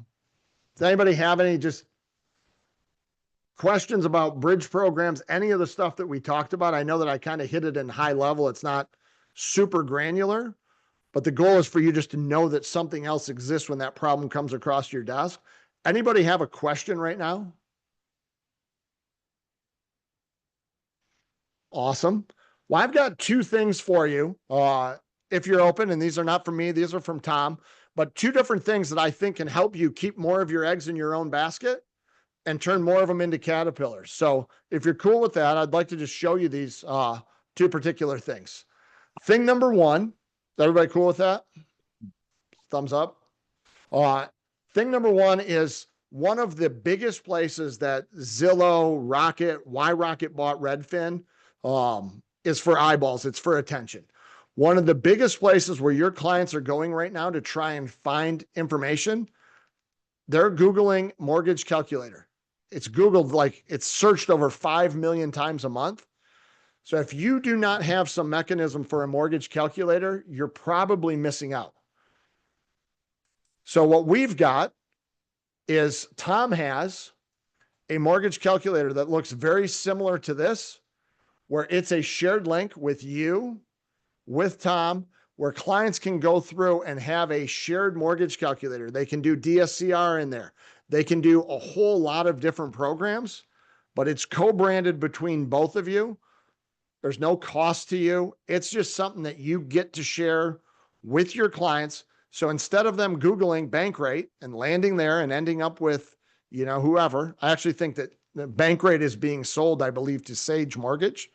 anybody have any just questions about bridge programs, any of the stuff that we talked about? I know that I kind of hit it in high level. It's not super granular, but the goal is for you just to know that something else exists when that problem comes across your desk. Anybody have a question right now? Awesome. Well, I've got 2 things for you. If you're open, and these are not from me, these are from Tom, but 2 different things that I think can help you keep more of your eggs in your own basket and turn more of them into caterpillars. So if you're cool with that, I'd like to just show you these 2 particular things. Thing number 1, is everybody cool with that? Thumbs up. Thing number 1 is one of the biggest places that Zillow, Rocket, why Rocket bought Redfin, is for eyeballs. It's for attention. One of the biggest places where your clients are going right now to try and find information, they're Googling mortgage calculator. It's Googled, like it's searched over 5 million times a month. So if you do not have some mechanism for a mortgage calculator, you're probably missing out. So what we've got is Tom has a mortgage calculator that looks very similar to this, where it's a shared link with you, with Tom, where clients can go through and have a shared mortgage calculator. They can do DSCR in there. They can do a whole lot of different programs but it's co-branded between both of you. There's no cost to you. It's just something that you get to share with your clients. So instead of them Googling Bankrate and landing there and ending up with, whoever, I actually think that the Bankrate is being sold, I believe, to Sage Mortgage,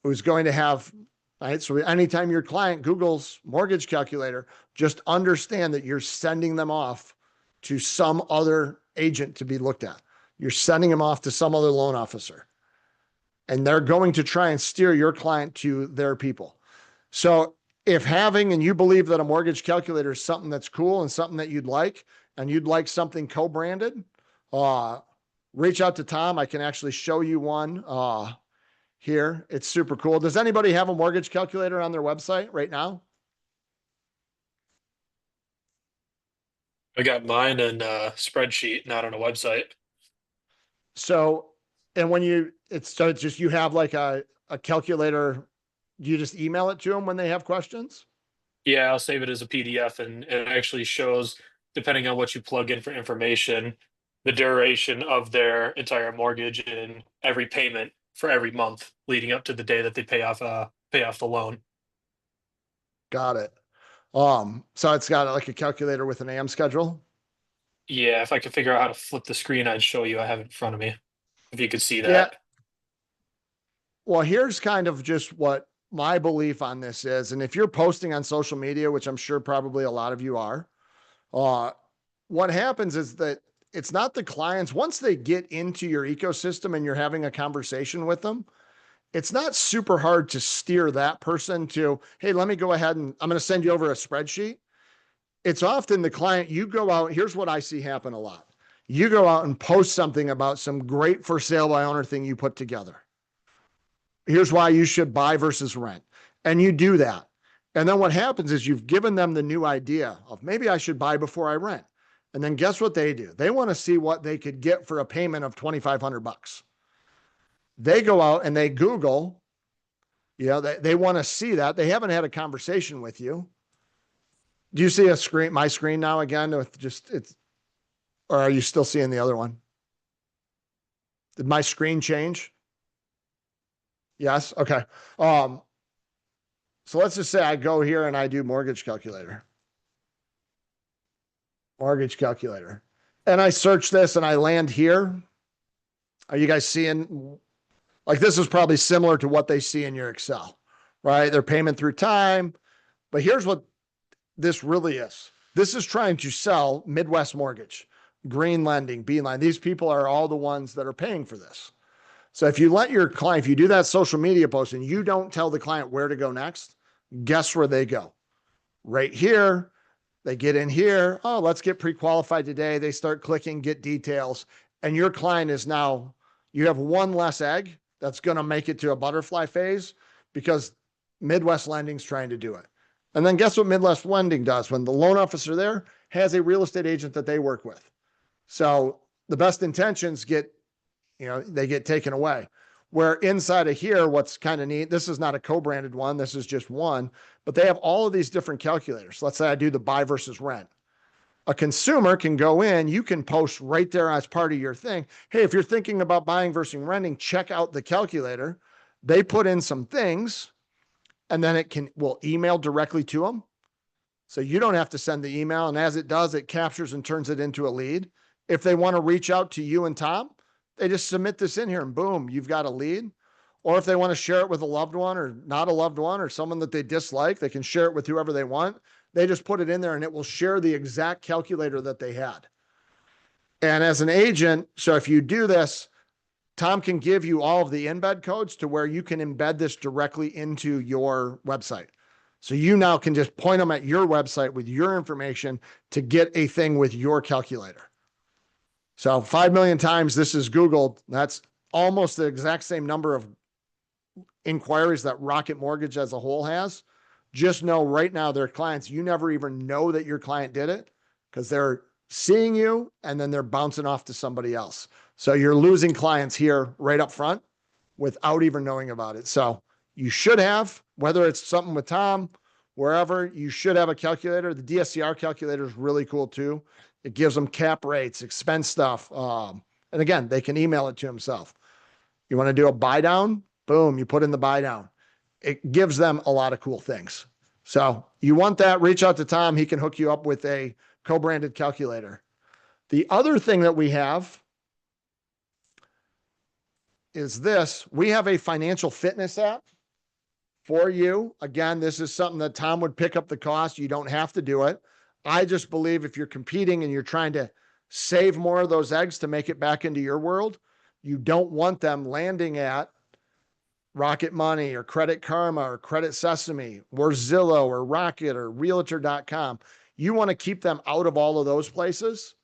who's going to have, right? So anytime your client Googles mortgage calculator, just understand that you're sending them off to some other agent to be looked at. You're sending them off to some other loan officer. And they're going to try and steer your client to their people. So if having, and you believe that a mortgage calculator is something that's cool and something that you'd like, and you'd like something co-branded, reach out to Tom. I can actually show you one here. It's super cool. Does anybody have a mortgage calculator on their website right now? I got mine in a spreadsheet, not on a website. So, and when it's just, you have like a calculator, you just email it to them when they have questions? Yeah, I'll save it as a PDF, and it actually shows, depending on what you plug in for information, the duration of their entire mortgage and every payment for every month leading up to the day that they pay off the loan. Got it. So it's got like a calculator with an AM schedule. Yeah, if I could figure out how to flip the screen, I'd show you. I have it in front of me. If you could see that. Yeah. Well, here's kind of just what my belief on this is. And if you're posting on social media, which I'm sure probably a lot of you are, what happens is that it's not the clients. Once they get into your ecosystem and you're having a conversation with them, it's not super hard to steer that person to, hey, let me go ahead and I'm going to send you over a spreadsheet. It's often the client, you go out, here's what I see happen a lot. You go out and post something about some great for sale by owner thing you put together. Here's why you should buy versus rent. And you do that. And then what happens is you've given them the new idea of maybe I should buy before I rent. And then guess what they do? They want to see what they could get for a payment of $2,500. They go out and they Google, they want to see that. They haven't had a conversation with you. Do you see my screen now again with or are you still seeing the other one? Did my screen change? Yes. Okay. So let's just say I go here and I do mortgage calculator. And I search this and I land here. Are you guys seeing, like, this is probably similar to what they see in your Excel, right? Their payment through time. But here's what this really is. This is trying to sell Midwest Mortgage, Green Lending, Beeline. These people are all the ones that are paying for this. So if you let your client, if you do that social media post and you don't tell the client where to go next, guess where they go? Right here. They get in here. Oh, let's get pre-qualified today. They start clicking, get details. And your client is now, you have one less egg that's going to make it to a butterfly phase because Midwest Lending's trying to do it. And then guess what Midwest Lending does when the loan officer there has a real estate agent that they work with. So the best intentions they get taken away. Where inside of here, what's kind of neat, this is not a co-branded one. This is just one, but they have all of these different calculators. Let's say I do the buy versus rent. A consumer can go in, you can post right there as part of your thing. Hey, if you're thinking about buying versus renting, check out the calculator. They put in some things and then will email directly to them. So you don't have to send the email. And as it does, it captures and turns it into a lead. If they want to reach out to you and Tom, they just submit this in here and boom, you've got a lead. Or if they want to share it with a loved one or not a loved one or someone that they dislike, they can share it with whoever they want. They just put it in there and it will share the exact calculator that they had. And as an agent, so if you do this, Tom can give you all of the embed codes to where you can embed this directly into your website. So you now can just point them at your website with your information to get a thing with your calculator. So 5 million times this is Googled. That's almost the exact same number of inquiries that Rocket Mortgage as a whole has. Just know right now their clients, you never even know that your client did it because they're seeing you and then they're bouncing off to somebody else. So you're losing clients here right up front without even knowing about it. So you should have, whether it's something with Tom, wherever, you should have a calculator. The DSCR calculator is really cool too. It gives them cap rates, expense stuff. And again, they can email it to himself. You want to do a buy down? Boom, you put in the buy down. It gives them a lot of cool things. So you want that, reach out to Tom. He can hook you up with a co-branded calculator. The other thing that we have is this. We have a financial fitness app for you. Again, this is something that Tom would pick up the cost. You don't have to do it. I just believe if you're competing and you're trying to save more of those eggs to make it back into your world, you don't want them landing at Rocket Money or Credit Karma or Credit Sesame or Zillow or Rocket or Realtor.com. You want to keep them out of all of those places.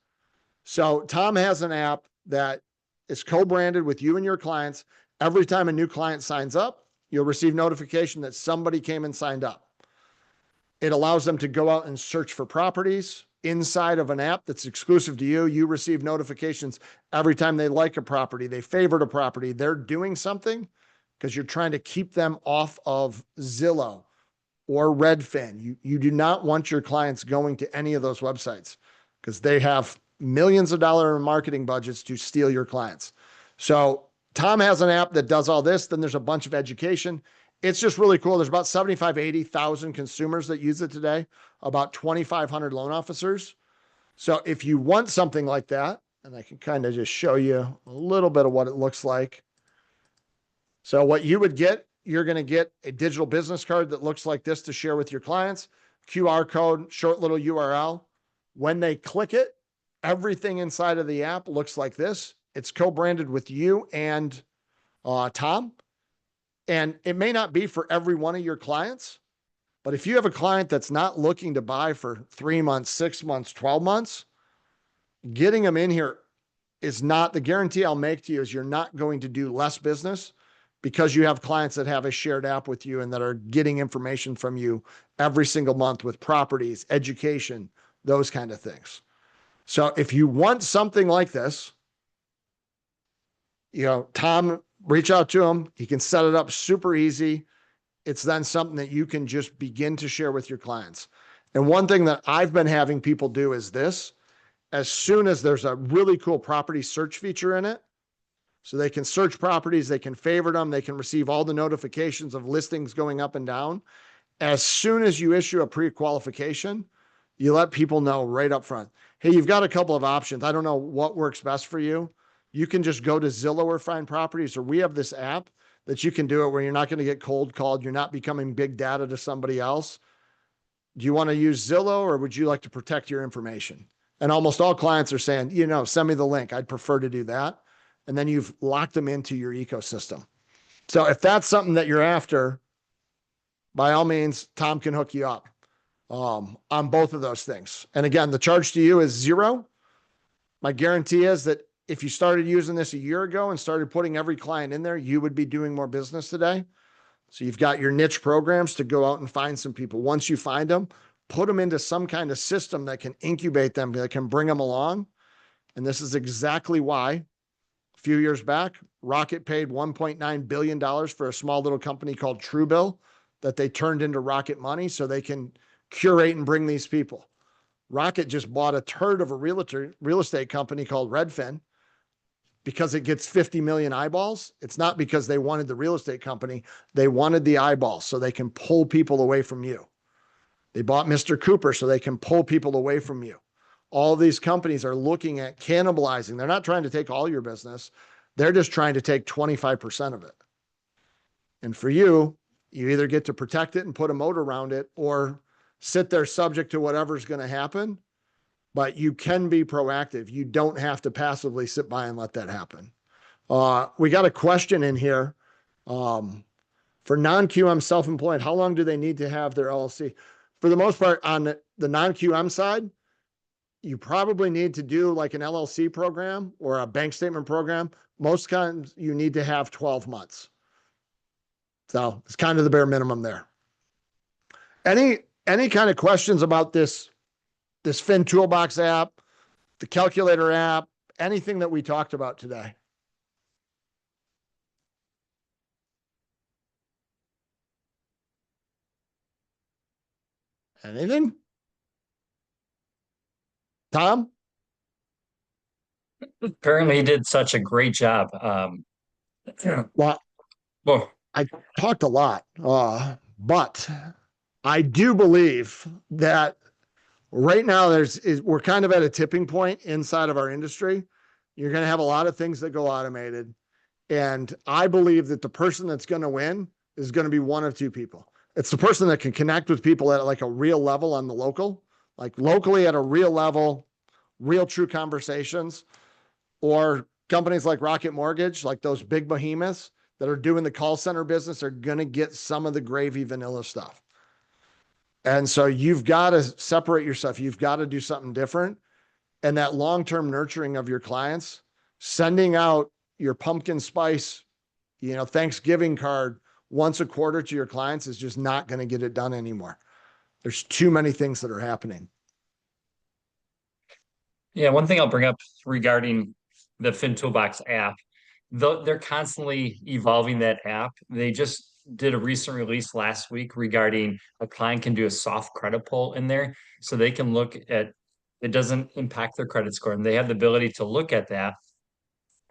So Tom has an app that is co-branded with you and your clients. Every time a new client signs up, you'll receive notification that somebody came and signed up. It allows them to go out and search for properties inside of an app that's exclusive to you. You receive notifications every time they like a property, they favorite a property, they're doing something, because you're trying to keep them off of Zillow or Redfin. You do not want your clients going to any of those websites because they have millions of dollars in marketing budgets to steal your clients. So Tom has an app that does all this. Then there's a bunch of education. It's just really cool. There's about 75, 80,000 consumers that use it today, about 2,500 loan officers. So if you want something like that, and I can kind of just show you a little bit of what it looks like. So what you would get, you're going to get a digital business card that looks like this to share with your clients, QR code, short little URL. When they click it, everything inside of the app looks like this. It's co-branded with you and Tom. And it may not be for every one of your clients, but if you have a client that's not looking to buy for 3 months, 6 months, 12 months, getting them in here is not the guarantee I'll make to you is you're not going to do less business because you have clients that have a shared app with you and that are getting information from you every single month with properties, education, those kind of things. So if you want something like this, Tom, reach out to him. He can set it up super easy. It's then something that you can just begin to share with your clients. And one thing that I've been having people do is this. As soon as there's a really cool property search feature in it, so they can search properties, they can favorite them, they can receive all the notifications of listings going up and down. As soon as you issue a pre-qualification, you let people know right up front, hey, you've got a couple of options. I don't know what works best for you. You can just go to Zillow or Find Properties, or we have this app that you can do it where you're not going to get cold called. You're not becoming big data to somebody else. Do you want to use Zillow or would you like to protect your information? And almost all clients are saying, send me the link. I'd prefer to do that. And then you've locked them into your ecosystem. So if that's something that you're after, by all means, Tom can hook you up on both of those things. And again, the charge to you is $0. My guarantee is that if you started using this a year ago and started putting every client in there, you would be doing more business today. So you've got your niche programs to go out and find some people. Once you find them, put them into some kind of system that can incubate them, that can bring them along. And this is exactly why a few years back, Rocket paid $1.9 billion for a small little company called Truebill that they turned into Rocket Money so they can curate and bring these people. Rocket just bought a turd of a real estate company called Redfin because it gets 50 million eyeballs. It's not because they wanted the real estate company. They wanted the eyeballs so they can pull people away from you. They bought Mr. Cooper so they can pull people away from you. All these companies are looking at cannibalizing. They're not trying to take all your business. They're just trying to take 25% of it. And for you, you either get to protect it and put a moat around it or sit there subject to whatever's going to happen. But you can be proactive. You don't have to passively sit by and let that happen. We got a question in here. For non-QM self-employed, how long do they need to have their LLC? For the most part, on the non-QM side, you probably need to do like an LLC program or a bank statement program. Most times you need to have 12 months. So it's kind of the bare minimum there. Any kind of questions about this Fin Toolbox app, the calculator app, anything that we talked about today? Anything? Tom? Apparently he did such a great job. Well, Well, I talked a lot, but I do believe that right now we're kind of at a tipping point inside of our industry. You're going to have a lot of things that go automated. And I believe that the person that's going to win is going to be one of two people. It's the person that can connect with people at like a real level on the local, like locally at a real level, real true conversations, or companies like Rocket Mortgage, like those big behemoths that are doing the call center business are going to get some of the gravy vanilla stuff. And so you've got to separate yourself. You've got to do something different. And that long-term nurturing of your clients, sending out your pumpkin spice, Thanksgiving card once a quarter to your clients is just not going to get it done anymore. There's too many things that are happening. yeah, one thing I'll bring up regarding the FinToolbox app, they're constantly evolving that app. They just did a recent release last week regarding a client can do a soft credit pull in there. So they can look at, it doesn't impact their credit score. And they have the ability to look at that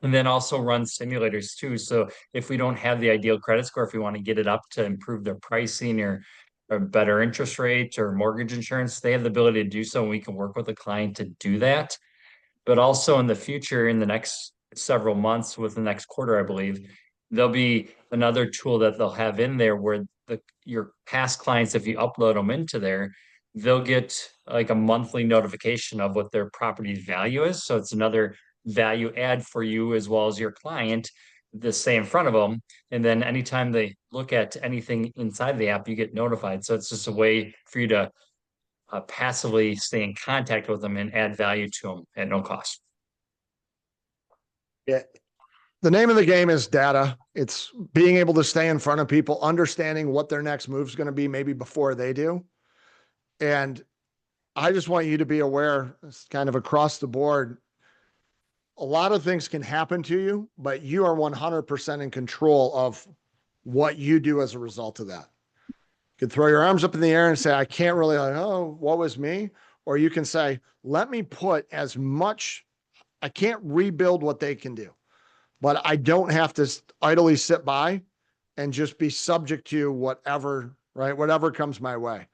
and then also run simulators too. So if we don't have the ideal credit score, if we want to get it up to improve their pricing or better interest rate or mortgage insurance, they have the ability to do so. And we can work with the client to do that. But also in the future, in the next several months, with the next quarter, I believe, there'll be another tool that they'll have in there where your past clients, if you upload them into there, they'll get like a monthly notification of what their property value is. So it's another value add for you as well as your client to stay in front of them. And then anytime they look at anything inside the app, you get notified. So it's just a way for you to passively stay in contact with them and add value to them at no cost. Yeah. The name of the game is data. It's being able to stay in front of people, understanding what their next move is going to be, maybe before they do. And I just want you to be aware, it's kind of across the board. A lot of things can happen to you, but you are 100% in control of what you do as a result of that. You can throw your arms up in the air and say, I can't really, what was me? Or you can say, let me put as much, I can't rebuild what they can do, but I don't have to idly sit by and just be subject to whatever comes my way.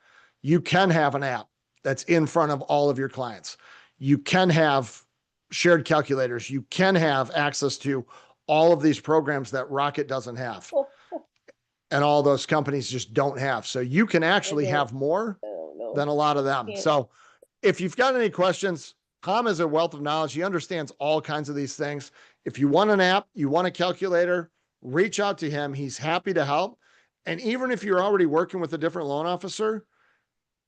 You can have an app that's in front of all of your clients. You can have shared calculators. You can have access to all of these programs that Rocket doesn't have. And all those companies just don't have. So you can actually have more than a lot of them. So if you've got any questions, Tom is a wealth of knowledge. He understands all kinds of these things. If you want an app, you want a calculator, reach out to him. He's happy to help. And even if you're already working with a different loan officer,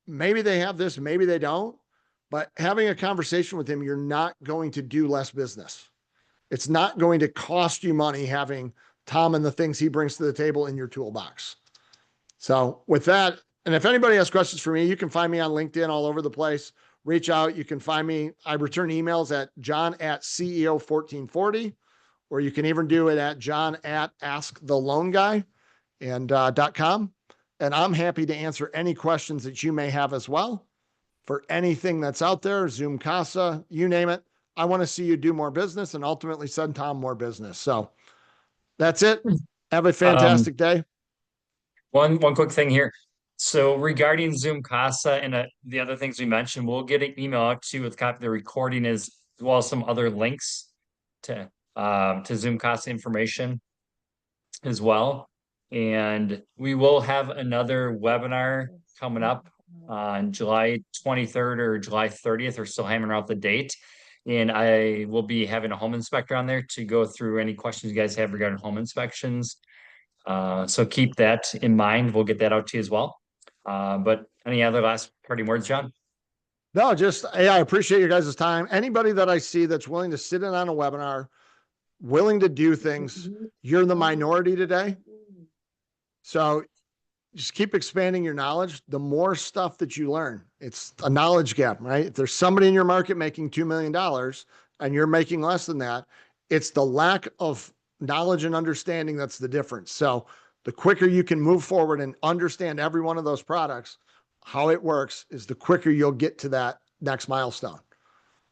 maybe they have this, maybe they don't, but having a conversation with him, you're not going to do less business. It's not going to cost you money having Tom and the things he brings to the table in your toolbox. So with that, and if anybody has questions for me, you can find me on LinkedIn all over the place. Reach out. You can find me. I return emails at john@ceo1440, or you can even do it at john@asktheloanguy and .com. And I'm happy to answer any questions that you may have as well for anything that's out there, Zoom Casa, you name it. I want to see you do more business and ultimately send Tom more business. So that's it. Have a fantastic day. One quick thing here. So regarding Zoom Casa and the other things we mentioned, we'll get an email out to you with a copy of the recording as well as some other links to Zoom Casa information as well. And we will have another webinar coming up on July 23rd or July 30th. We're still hammering out the date. And I will be having a home inspector on there to go through any questions you guys have regarding home inspections. So keep that in mind. We'll get that out to you as well. But any other last parting words, John? No, just, hey, I appreciate your guys' time. Anybody that I see that's willing to sit in on a webinar, willing to do things, you're the minority today. So just keep expanding your knowledge. The more stuff that you learn, it's a knowledge gap, right? If there's somebody in your market making $2 million and you're making less than that, it's the lack of knowledge and understanding that's the difference. So the quicker you can move forward and understand every one of those products, how it works, is the quicker you'll get to that next milestone.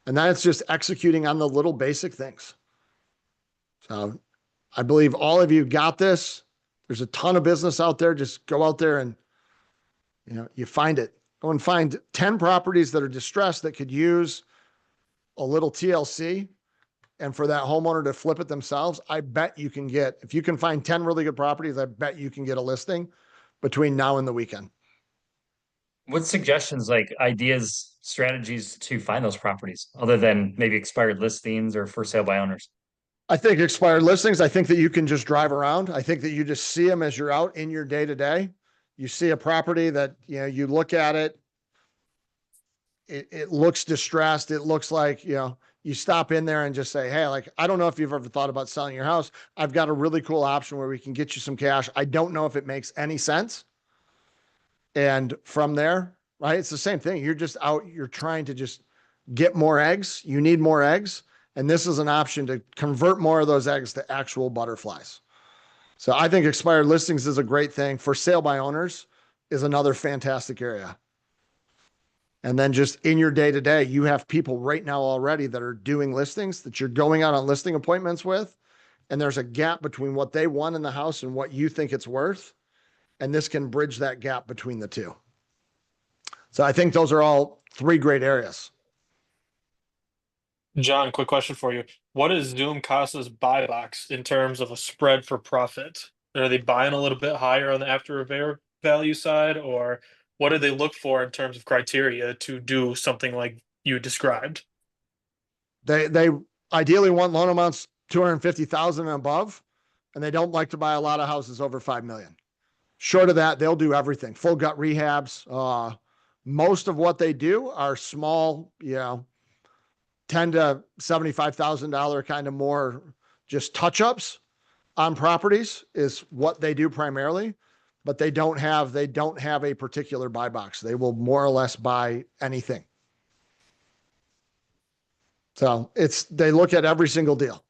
And then it's just executing on the little basic things. So I believe all of you got this. There's a ton of business out there. Just go out there and, you find it. Go and find 10 properties that are distressed that could use a little TLC. And for that homeowner to flip it themselves, I bet you can get, if you can find 10 really good properties, I bet you can get a listing between now and the weekend. What suggestions, like ideas, strategies to find those properties other than maybe expired listings or for sale by owners? I think expired listings, I think that you can just drive around. I think that you just see them as you're out in your day to day. You see a property that, you look at it. It looks distressed. It looks like, you stop in there and just say, hey, like, I don't know if you've ever thought about selling your house. I've got a really cool option where we can get you some cash. I don't know if it makes any sense. And from there, right, it's the same thing. You're just out, you're trying to just get more eggs. You need more eggs. And this is an option to convert more of those eggs to actual butterflies. So I think expired listings is a great thing. For sale by owners is another fantastic area. And then just in your day to day, you have people right now already that are doing listings that you're going out on listing appointments with. And there's a gap between what they want in the house and what you think it's worth. And this can bridge that gap between the two. So I think those are all three great areas. John, quick question for you. What is Zoom Casa's buy box in terms of a spread for profit? Are they buying a little bit higher on the after repair value side, or what do they look for in terms of criteria to do something like you described? They ideally want loan amounts 250,000 and above, and they don't like to buy a lot of houses over 5 million. Short of that, they'll do everything. Full gut rehabs. Most of what they do are small, $10,000 to $75,000 kind of more just touch-ups on properties is what they do primarily, but they don't have a particular buy box. They will more or less buy anything. So they look at every single deal.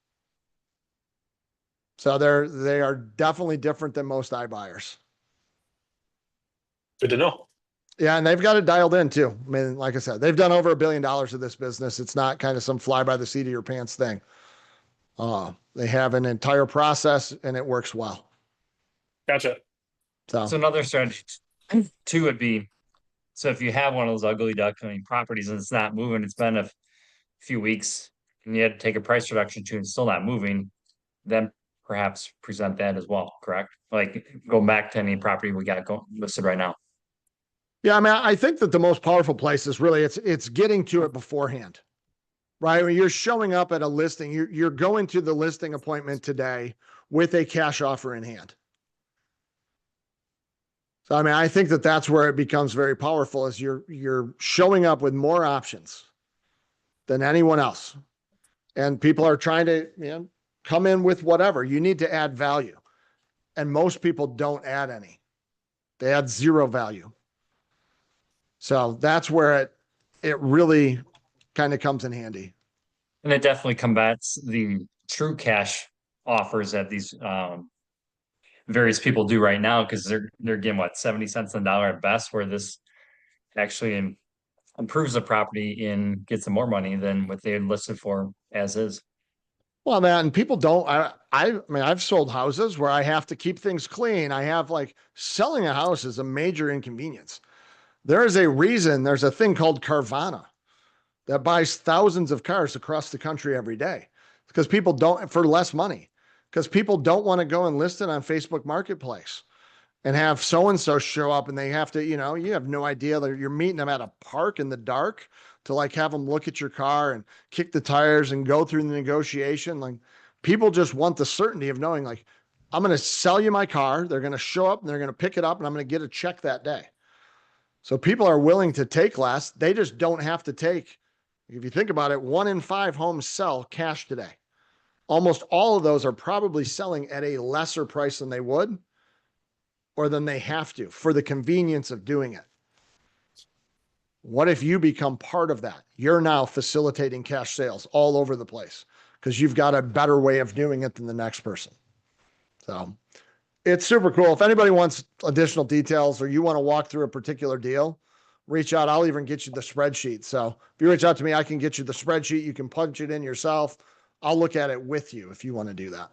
So they are definitely different than most iBuyers. Good to know. Yeah, and they've got it dialed in too. I mean, like I said, they've done over $1 billion of this business. It's not kind of some fly by the seat of your pants thing. They have an entire process and it works well. Gotcha. So another strategy too would be, so if you have one of those ugly duckling properties and it's not moving, it's been a few weeks and you had to take a price reduction to and it's still not moving, then perhaps present that as well, correct? Like go back to any property we got listed right now. yeah, I mean, I think that the most powerful place is really it's getting to it beforehand, right? When you're showing up at a listing, you're going to the listing appointment today with a cash offer in hand. So, I mean, I think that that's where it becomes very powerful is you're showing up with more options than anyone else. And people are trying to, come in with whatever. You need to add value. And most people don't add any. They add zero value. So that's where it really kind of comes in handy. And it definitely combats the true cash offers that these various people do right now, because they're getting what, 70 cents on the dollar at best, where this actually improves the property and gets them more money than what they had listed for as is. Well, man, people don't, I mean, I've sold houses where I have to keep things clean. I have selling a house is a major inconvenience. There is a reason there's a thing called Carvana that buys thousands of cars across the country every day because people don't, for less money, because people don't want to go and list it on Facebook Marketplace and have so-and-so show up and they have to, you have no idea that you're meeting them at a park in the dark to have them look at your car and kick the tires and go through the negotiation. People just want the certainty of knowing I'm going to sell you my car. They're going to show up and they're going to pick it up and I'm going to get a check that day. So people are willing to take less. They just don't have to take, if you think about it, 1 in 5 homes sell cash today. Almost all of those are probably selling at a lesser price than they would or than they have to for the convenience of doing it. What if you become part of that? You're now facilitating cash sales all over the place because you've got a better way of doing it than the next person. So it's super cool. If anybody wants additional details or you want to walk through a particular deal, reach out. I'll even get you the spreadsheet. So if you reach out to me, I can get you the spreadsheet. You can punch it in yourself. I'll look at it with you if you want to do that.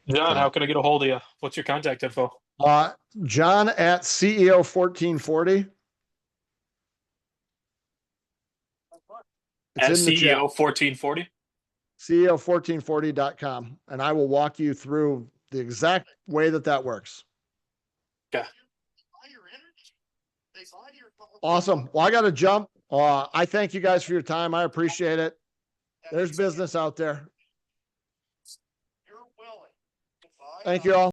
John, how can I get a hold of you? What's your contact info? John at CEO1440. At It's in the chat. CEO 1440. CEO1440.com. And I will walk you through the exact way that works. Okay. Awesome. Well, I got to jump. I thank you guys for your time. I appreciate it. There's business out there. Thank you all.